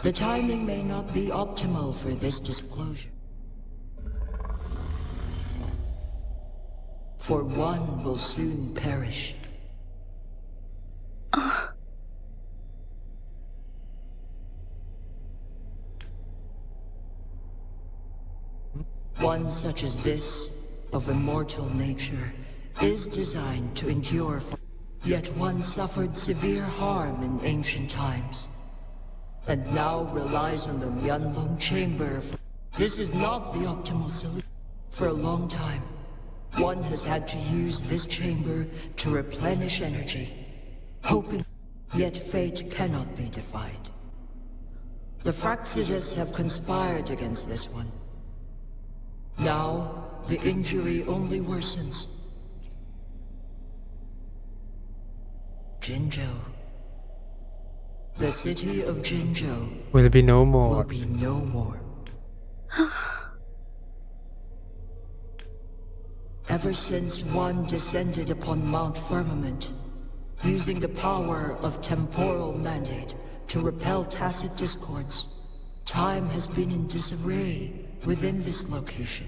[SPEAKER 12] The timing may not be optimal for this disclosure. For one will soon perish. One such as this, of immortal nature, is designed to endure for... Yet one suffered severe harm in ancient times, and now relies on the Myanlong chamber for... This is not the optimal solution. For a long time, one has had to use this chamber to replenish energy, hoping... Yet fate cannot be defied. The Fraxitus have conspired against this one. Now, the injury only worsens. Jinzhou. The city of Jinzhou
[SPEAKER 1] Will be no
[SPEAKER 12] will
[SPEAKER 1] more.
[SPEAKER 12] be no more. Ever since one descended upon Mount Firmament, using the power of temporal mandate to repel tacit discords, time has been in disarray within this location.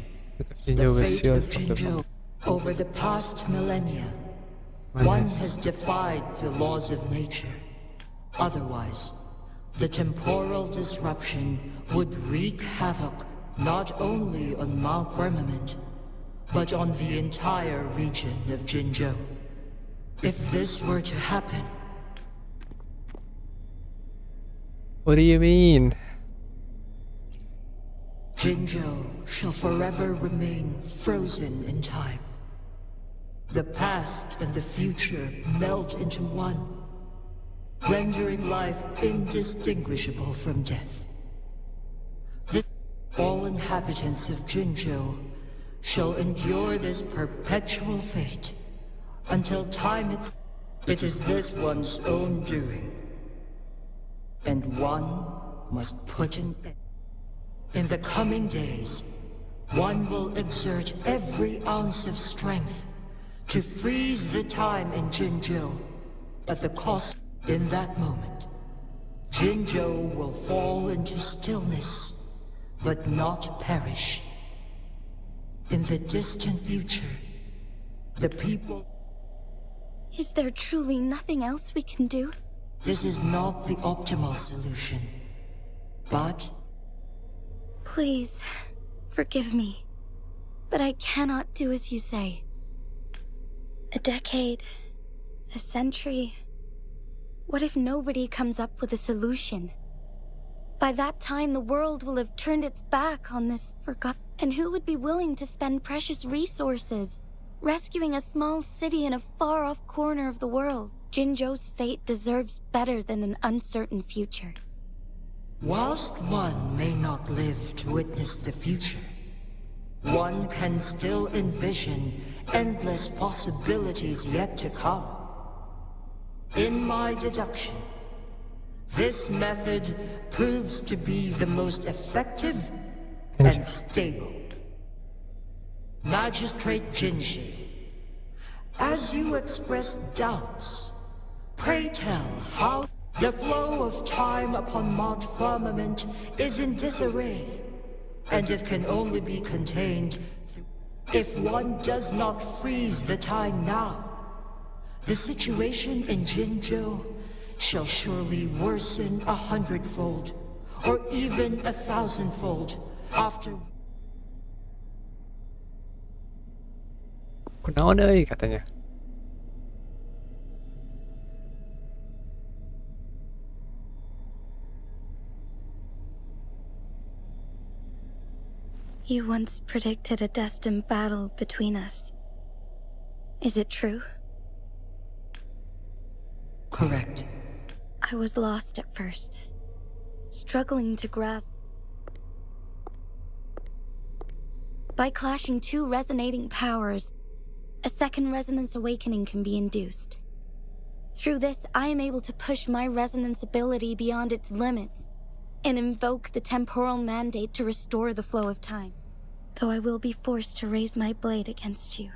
[SPEAKER 12] The
[SPEAKER 1] Jinzhou was
[SPEAKER 12] fate
[SPEAKER 1] sealed
[SPEAKER 12] of
[SPEAKER 1] from the
[SPEAKER 12] Jinzhou over the past millennia, one has defied the laws of nature. Otherwise, the temporal disruption would wreak havoc not only on Mount Firmament, but on the entire region of Jinzhou. If this were to happen...
[SPEAKER 1] What do you mean?
[SPEAKER 12] Jinzhou shall forever remain frozen in time. The past and the future melt into one, rendering life indistinguishable from death. All inhabitants of Jinzhou shall endure this perpetual fate until time it is this one's own doing. And one must put an end. In the coming days, one will exert every ounce of strength to freeze the time in Jinzhou at the cost. In that moment, Jinzhou will fall into stillness, but not perish. In the distant future, the people...
[SPEAKER 10] Is there truly nothing else we can do?
[SPEAKER 12] This is not the optimal solution, but...
[SPEAKER 10] Please, forgive me, but I cannot do as you say. A decade, a century... What if nobody comes up with a solution? By that time, the world will have turned its back on this forgotten... And who would be willing to spend precious resources rescuing a small city in a far-off corner of the world? Jinzhou's fate deserves better than an uncertain future.
[SPEAKER 12] Whilst one may not live to witness the future, one can still envision endless possibilities yet to come. In my deduction, this method proves to be the most effective and stable. Magistrate Jinji, as you express doubts, pray tell how the flow of time upon Mount Firmament is in disarray, and it can only be contained if one does not freeze the time now. The situation in Jinzhou shall surely worsen 100-fold, or even 1,000-fold after...
[SPEAKER 1] Kunaon euy katanya.
[SPEAKER 10] You once predicted a destined battle between us. Is it true?
[SPEAKER 12] Correct.
[SPEAKER 10] I was lost at first, struggling to grasp. By clashing two resonating powers, a second resonance awakening can be induced. Through this, I am able to push my resonance ability beyond its limits and invoke the temporal mandate to restore the flow of time. though I will be forced to raise my blade against you.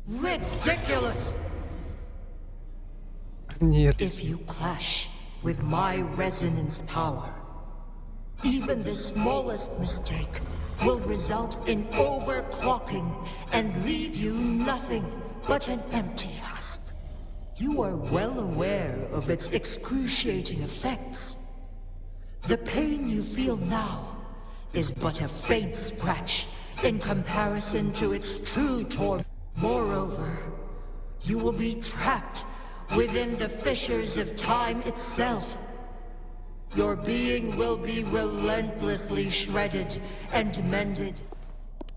[SPEAKER 12] Ridiculous!
[SPEAKER 1] Anjir.
[SPEAKER 12] If you clash with my resonance power, even the smallest mistake will result in overclocking and leave you nothing but an empty husk. You are well aware of its excruciating effects. The pain you feel now is but a faint scratch in comparison to its true torment. Moreover, you will be trapped within the fissures of time itself. Your being will be relentlessly shredded and mended.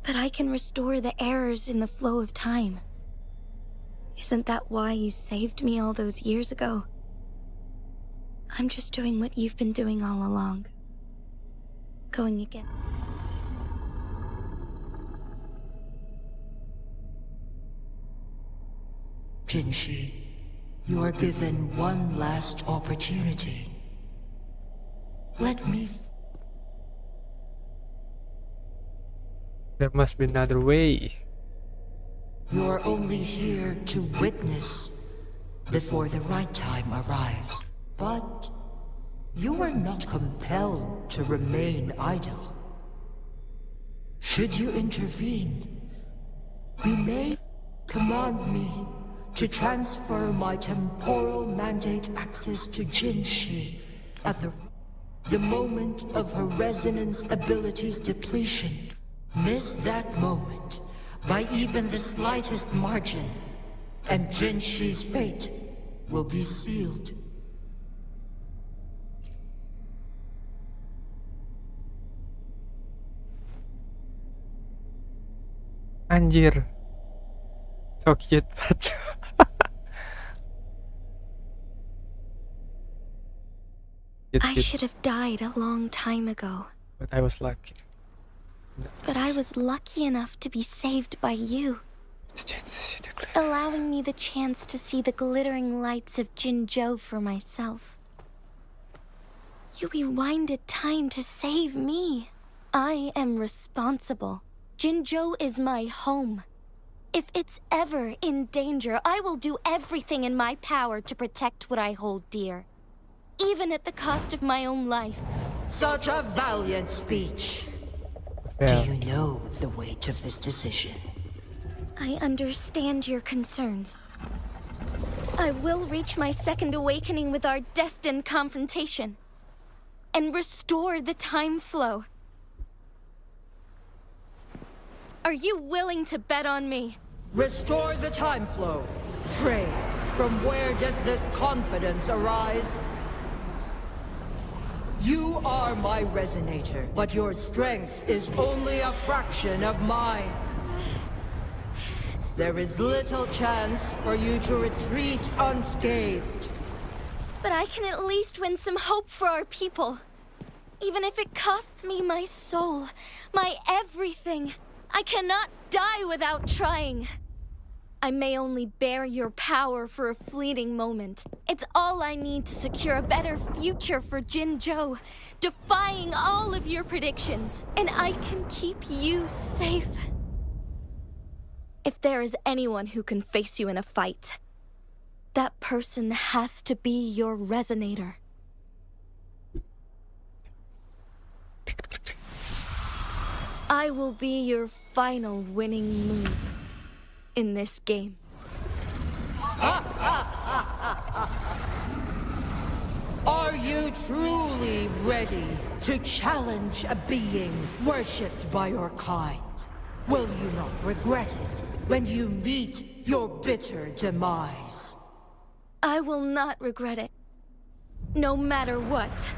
[SPEAKER 10] But I can restore the errors in the flow of time. Isn't that why you saved me all those years ago? I'm just doing what you've been doing all along. Going again.
[SPEAKER 12] Jinshi, you are given one last opportunity. Let me...
[SPEAKER 1] There must be another way.
[SPEAKER 12] You are only here to witness before the right time arrives. But you are not compelled to remain idle. Should you intervene, you may command me to transfer my temporal mandate access to Jinshi at the moment of her resonance ability's depletion. Miss that moment by even the slightest margin, and Jinshi's fate will be sealed.
[SPEAKER 1] Anjir. So cute banget.
[SPEAKER 10] I should have died a long time ago.
[SPEAKER 1] But I was lucky.
[SPEAKER 10] But I was lucky enough to be saved by you, allowing me the chance to see the glittering lights of Jinzhou for myself. You rewinded time to save me. I am responsible. Jinzhou is my home. If it's ever in danger, I will do everything in my power to protect what I hold dear, even at the cost of my own life.
[SPEAKER 12] Such a valiant speech.
[SPEAKER 1] Yeah.
[SPEAKER 12] Do you know the weight of this decision?
[SPEAKER 10] I understand your concerns. I will reach my second awakening with our destined confrontation and restore the time flow. Are you willing to bet on me?
[SPEAKER 12] Restore the time flow. Pray, from where does this confidence arise? You are my resonator, but your strength is only a fraction of mine. There is little chance for you to retreat unscathed.
[SPEAKER 10] But I can at least win some hope for our people. Even if it costs me my soul, my everything. I cannot die without trying. I may only bear your power for a fleeting moment. It's all I need to secure a better future for Jinzhou, defying all of your predictions, and I can keep you safe. If there is anyone who can face you in a fight, that person has to be your resonator. I will be your final winning move in this game.
[SPEAKER 12] Are you truly ready to challenge a being worshipped by your kind? Will you not regret it when you meet your bitter demise?
[SPEAKER 10] I will not regret it, no matter what.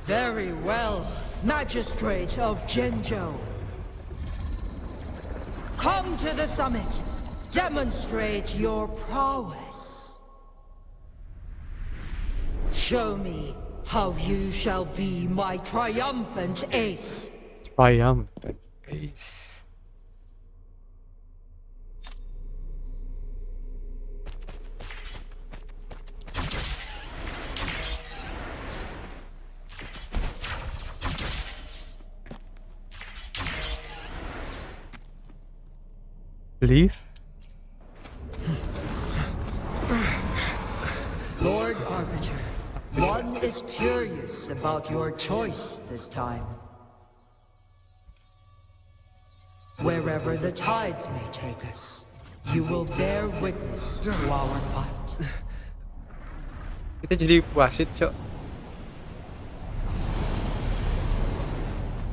[SPEAKER 12] Very well, Magistrate of Jinzhou. Come to the summit. Demonstrate your prowess. Show me how you shall be my triumphant ace.
[SPEAKER 1] Triumphant ace. Leave?
[SPEAKER 12] Lord Arbiter, one is curious about your choice this time. Wherever the tides may take us, you will bear witness to our fight.
[SPEAKER 1] Kita jadi wasit, Cok.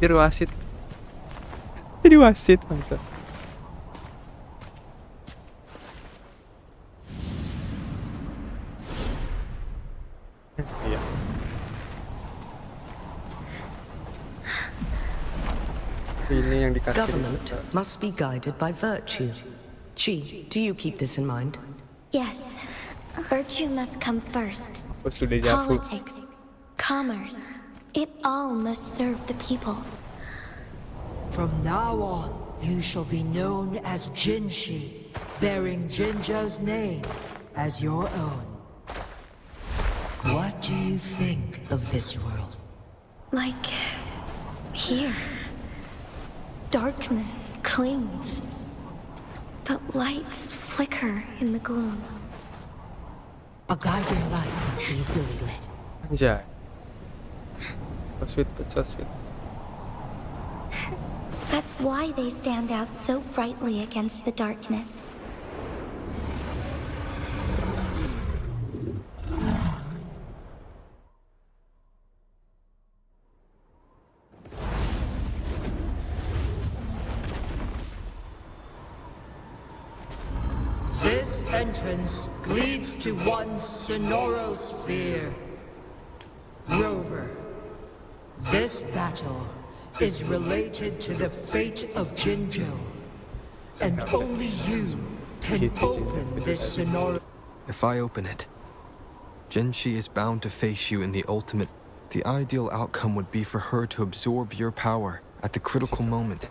[SPEAKER 1] Jadi wasit. Jadi wasit, bangsa. Iya. Ini yang dikasih.
[SPEAKER 9] Government must be guided by virtue. Chi, do you keep this in mind?
[SPEAKER 10] Yes. Virtue must come first.
[SPEAKER 1] Oh, sudah jafu.
[SPEAKER 10] Politics, commerce, it all must serve the people.
[SPEAKER 12] From now on, you shall be known as Jinshi, bearing Jinzhou's name as your own. What do you think of this world?
[SPEAKER 10] Like here. Darkness clings, but lights flicker in the gloom.
[SPEAKER 12] A guiding light not easily lit.
[SPEAKER 1] Anjay. So sweet, but so sweet.
[SPEAKER 10] That's why they stand out so brightly against the darkness.
[SPEAKER 12] This entrance leads to one sonorosphere. Rover, this battle is related to the fate of Jinzhou, and only you can open this sonoro.
[SPEAKER 2] If I open it, Jinshi is bound to face you in the ultimate. The ideal outcome would be for her to absorb your power at the critical moment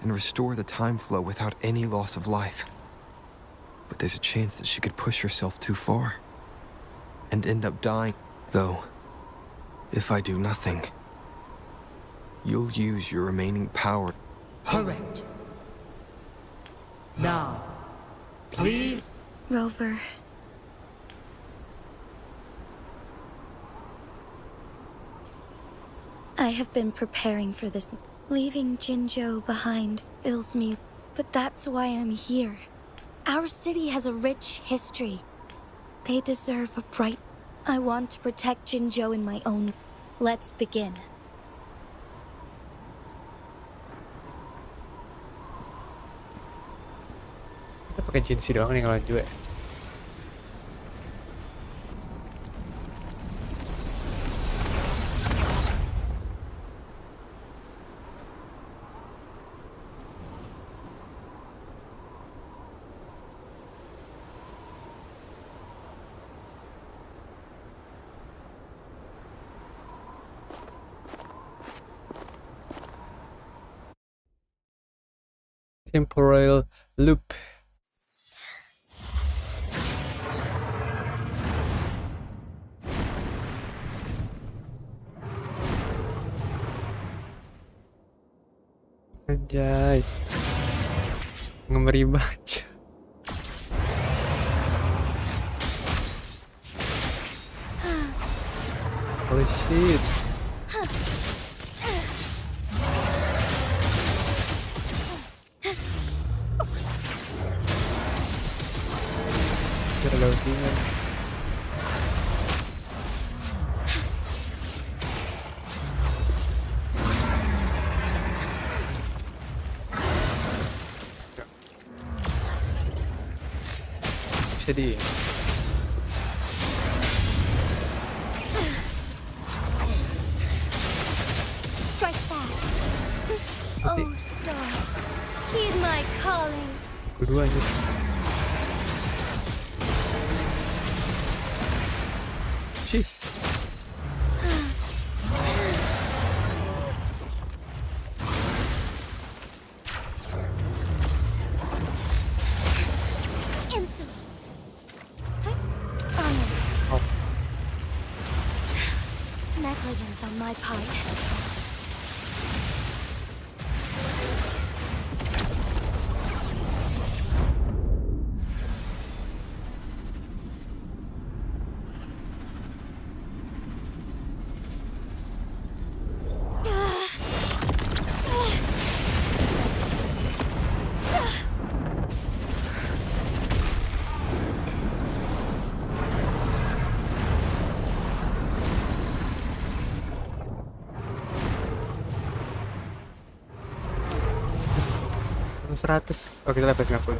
[SPEAKER 2] and restore the time flow without any loss of life. But there's a chance that she could push herself too far and end up dying. Though, if I do nothing, you'll use your remaining power.
[SPEAKER 12] Correct. Now, please.
[SPEAKER 10] Rover. I have been preparing for this. Leaving Jinzhou behind fills me, but that's why I'm here. Our city has a rich history. They deserve a bright... I want to protect Jinzhou in my own... Let's begin.
[SPEAKER 1] Kita pakai Jinshi doang nih kalau juga. Temporal loop. Anjay. Ngeri banget. Holy shit. Loadingan. Sedih.
[SPEAKER 10] Strike fast. Oh, stars. Heed my calling.
[SPEAKER 1] Keduanya. Jeez.
[SPEAKER 10] Insolence. Honors.
[SPEAKER 1] Oh.
[SPEAKER 10] Negligence on my part.
[SPEAKER 1] 100. Oh, kita level 90.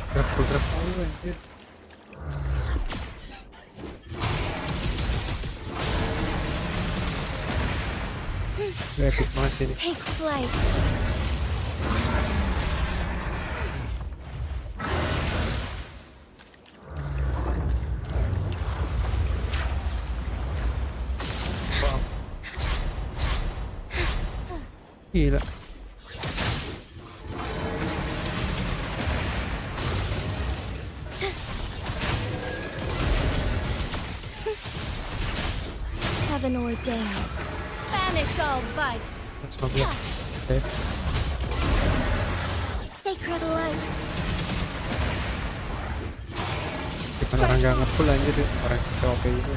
[SPEAKER 1] Grab aja anjir. Epic banget sih ini.
[SPEAKER 10] Take flight.
[SPEAKER 1] Gila.
[SPEAKER 10] Heaven ordains. Banish all vice.
[SPEAKER 1] 115. Oke.
[SPEAKER 10] Sacred life.
[SPEAKER 1] Gimana orang gak nge-full anjir, orang bisa oke gitu.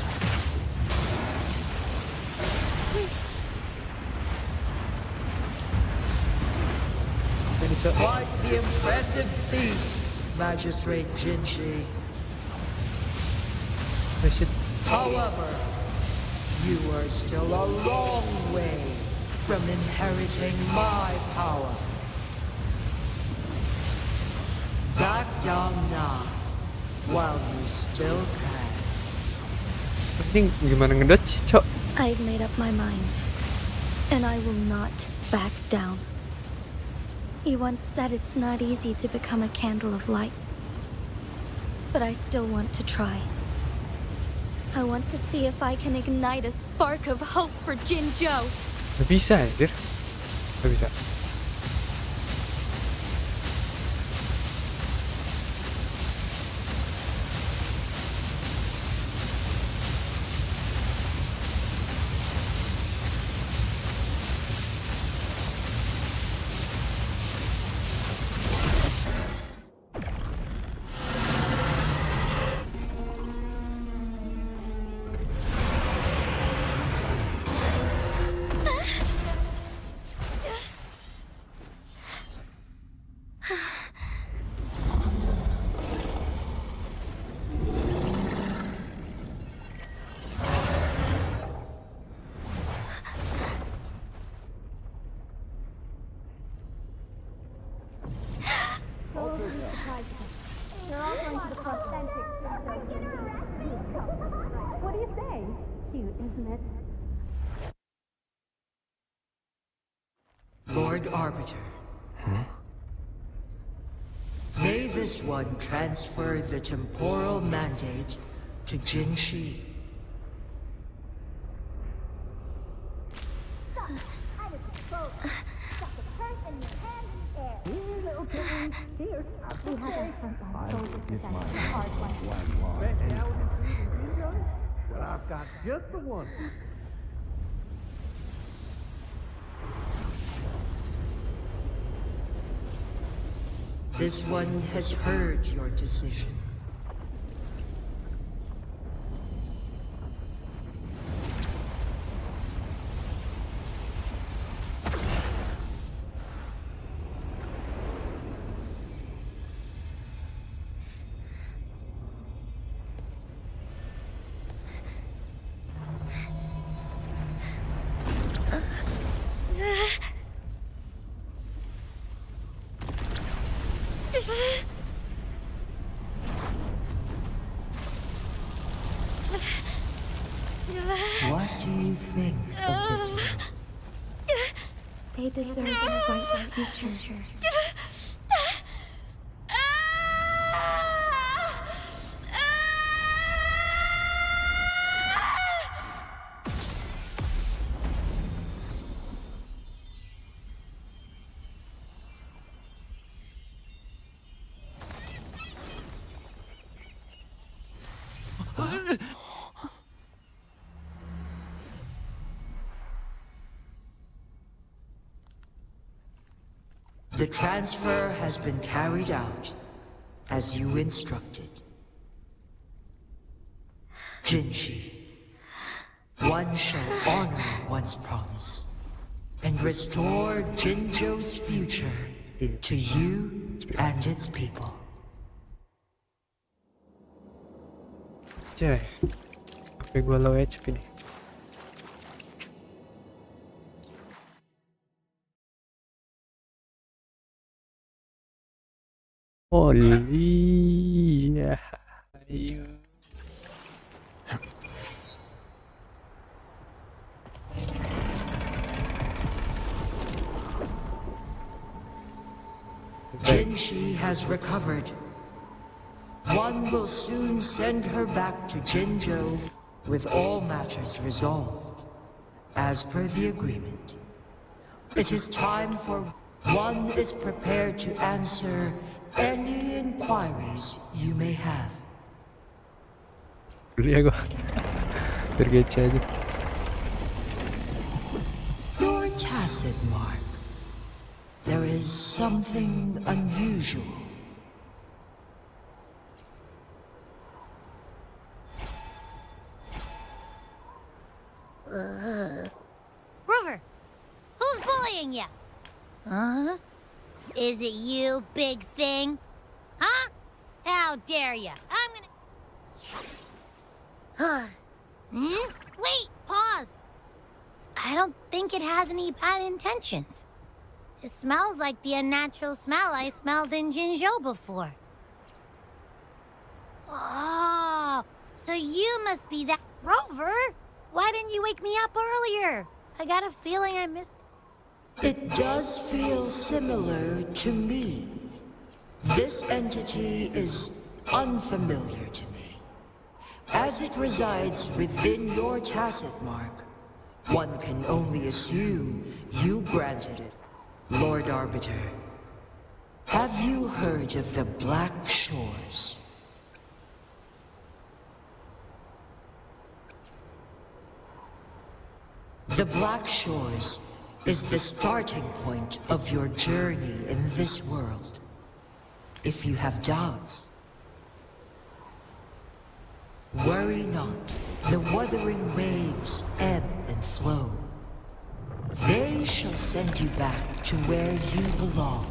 [SPEAKER 1] Ini cok.
[SPEAKER 12] Quite the impressive feat, Magistrate Jinshi.
[SPEAKER 1] Shit.
[SPEAKER 12] However, you are still a long way from inheriting my power. Back down now, while you still can.
[SPEAKER 1] Penting gimana ngedodge, cok.
[SPEAKER 10] I've made up my mind, and I will not back down. You once said it's not easy to become a candle of light, but I still want to try. I want to see if I can ignite a spark of hope for Jinzhou.
[SPEAKER 1] Gak bisa anjir. Gak bisa.
[SPEAKER 10] What do you say? Cute, isn't it?
[SPEAKER 12] Lord Arbiter. May this one transfer the temporal mandate to Jinshi.
[SPEAKER 6] Well, I've got just the one.
[SPEAKER 12] This one has heard your decision. What do you think of this one?
[SPEAKER 10] They deserve a bright future.
[SPEAKER 12] The transfer has been carried out as you instructed. Jinshi, one shall honor one's promise and restore Jinzhou's future to you and its people.
[SPEAKER 1] Jay, HP gue low HP nih. Holy ya, ayo.
[SPEAKER 12] Jinshi has recovered. One will soon send her back to Jinzhou with all matters resolved, as per the agreement. It is time for one is prepared to answer any inquiries you may have.
[SPEAKER 1] Dulu ya gue. Biar gece aja.
[SPEAKER 12] Your tacit mark. There is something unusual.
[SPEAKER 5] Rover, who's bullying you? Huh? Is it you, big thing? Huh? How dare you? I'm gonna... Wait, pause. I don't think it has any bad intentions. It smells like the unnatural smell I smelled in Jinzhou before. Oh, so you must be that Rover. Why didn't you wake me up earlier? I got a feeling I missed...
[SPEAKER 12] It does feel similar to me. This entity is unfamiliar to me. As it resides within your tacit mark, one can only assume you granted it, Lord Arbiter. Have you heard of the Black Shores? The Black Shores is the starting point of your journey in this world. If you have doubts, worry not. The wuthering waves ebb and flow. They shall send you back to where you belong.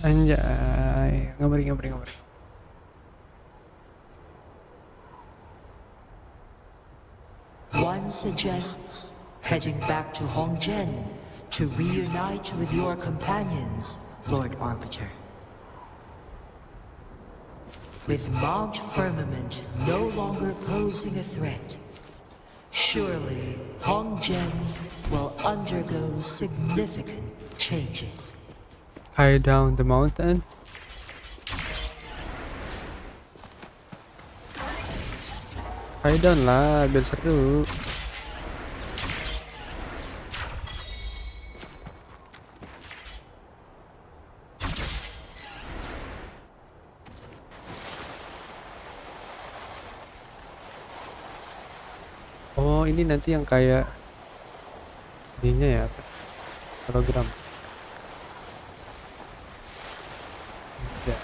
[SPEAKER 1] Anjay, ngabari.
[SPEAKER 12] One suggests heading back to Hongzhen to reunite with your companions, Lord Arbiter. With Mount Firmament no longer posing a threat, surely Hongzhen will undergo significant changes.
[SPEAKER 1] High down the mountain. High down lah, biar seru. Oh, ini nanti yang kayak ininya ya, hologram. Ya.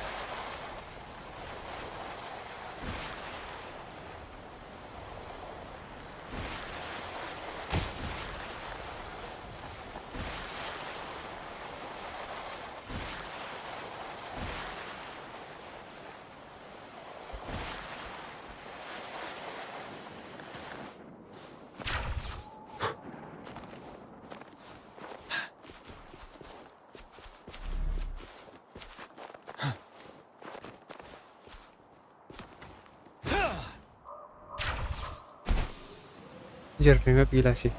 [SPEAKER 1] Anjir, map gila sih.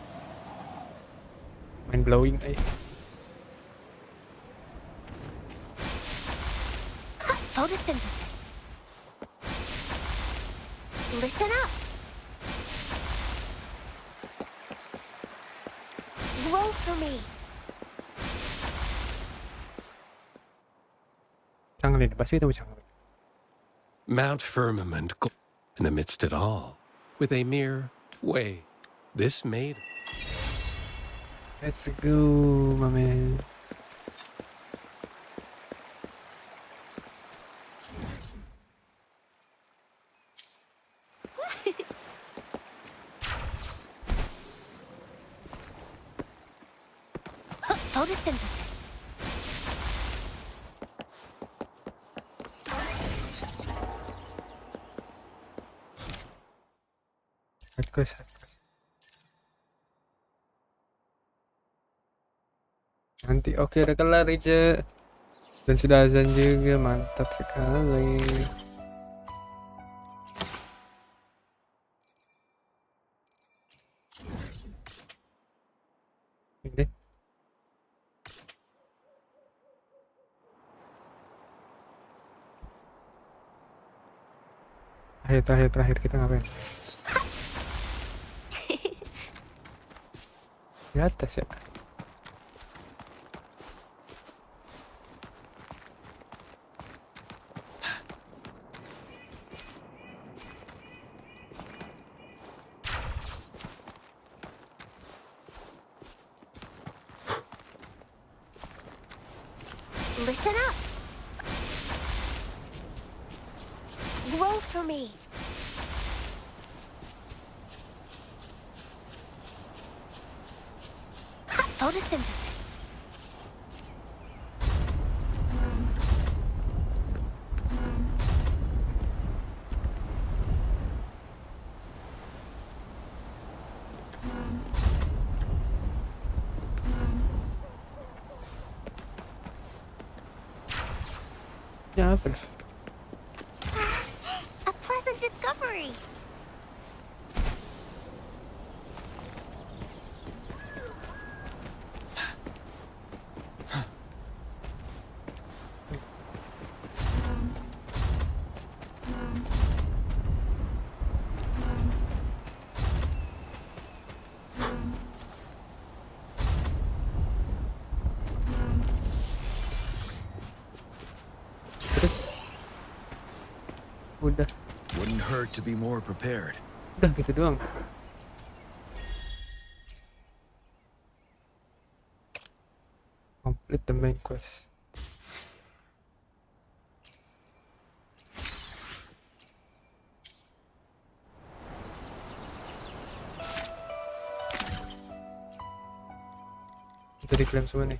[SPEAKER 1] Mind blowing
[SPEAKER 3] Photosynthesis. Listen up. Roll for me.
[SPEAKER 1] Changelin, pasti kita changelin.
[SPEAKER 13] Mount Firmament and amidst it all, with a mere way. This made...
[SPEAKER 1] Let's go, my man.
[SPEAKER 3] Photosynthesis.
[SPEAKER 1] Side quest. Nanti oke udah kelar Ica. Dan sudah azan juga, mantap sekali. Ini. Terakhir kita ngapain? Di atas ya.
[SPEAKER 3] Listen up. Grow for me. Photosynthesis.
[SPEAKER 1] Ya apa?
[SPEAKER 3] A pleasant discovery.
[SPEAKER 1] Terus udah
[SPEAKER 6] Wouldn't hurt to be more prepared.
[SPEAKER 1] gitu doang. Complete the main quest. Itu diklaim semua nih.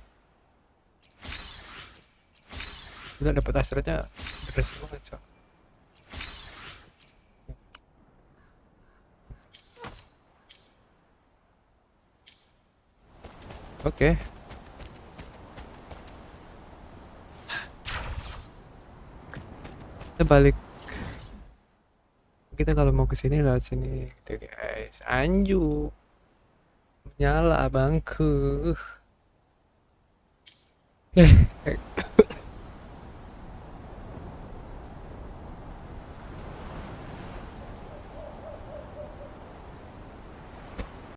[SPEAKER 1] Udah dapat astralnya beres banget so. Oke. Kita balik. Kita kalau mau ke sini lewat sini gitu guys. Anju. Nyala abangku. Oke.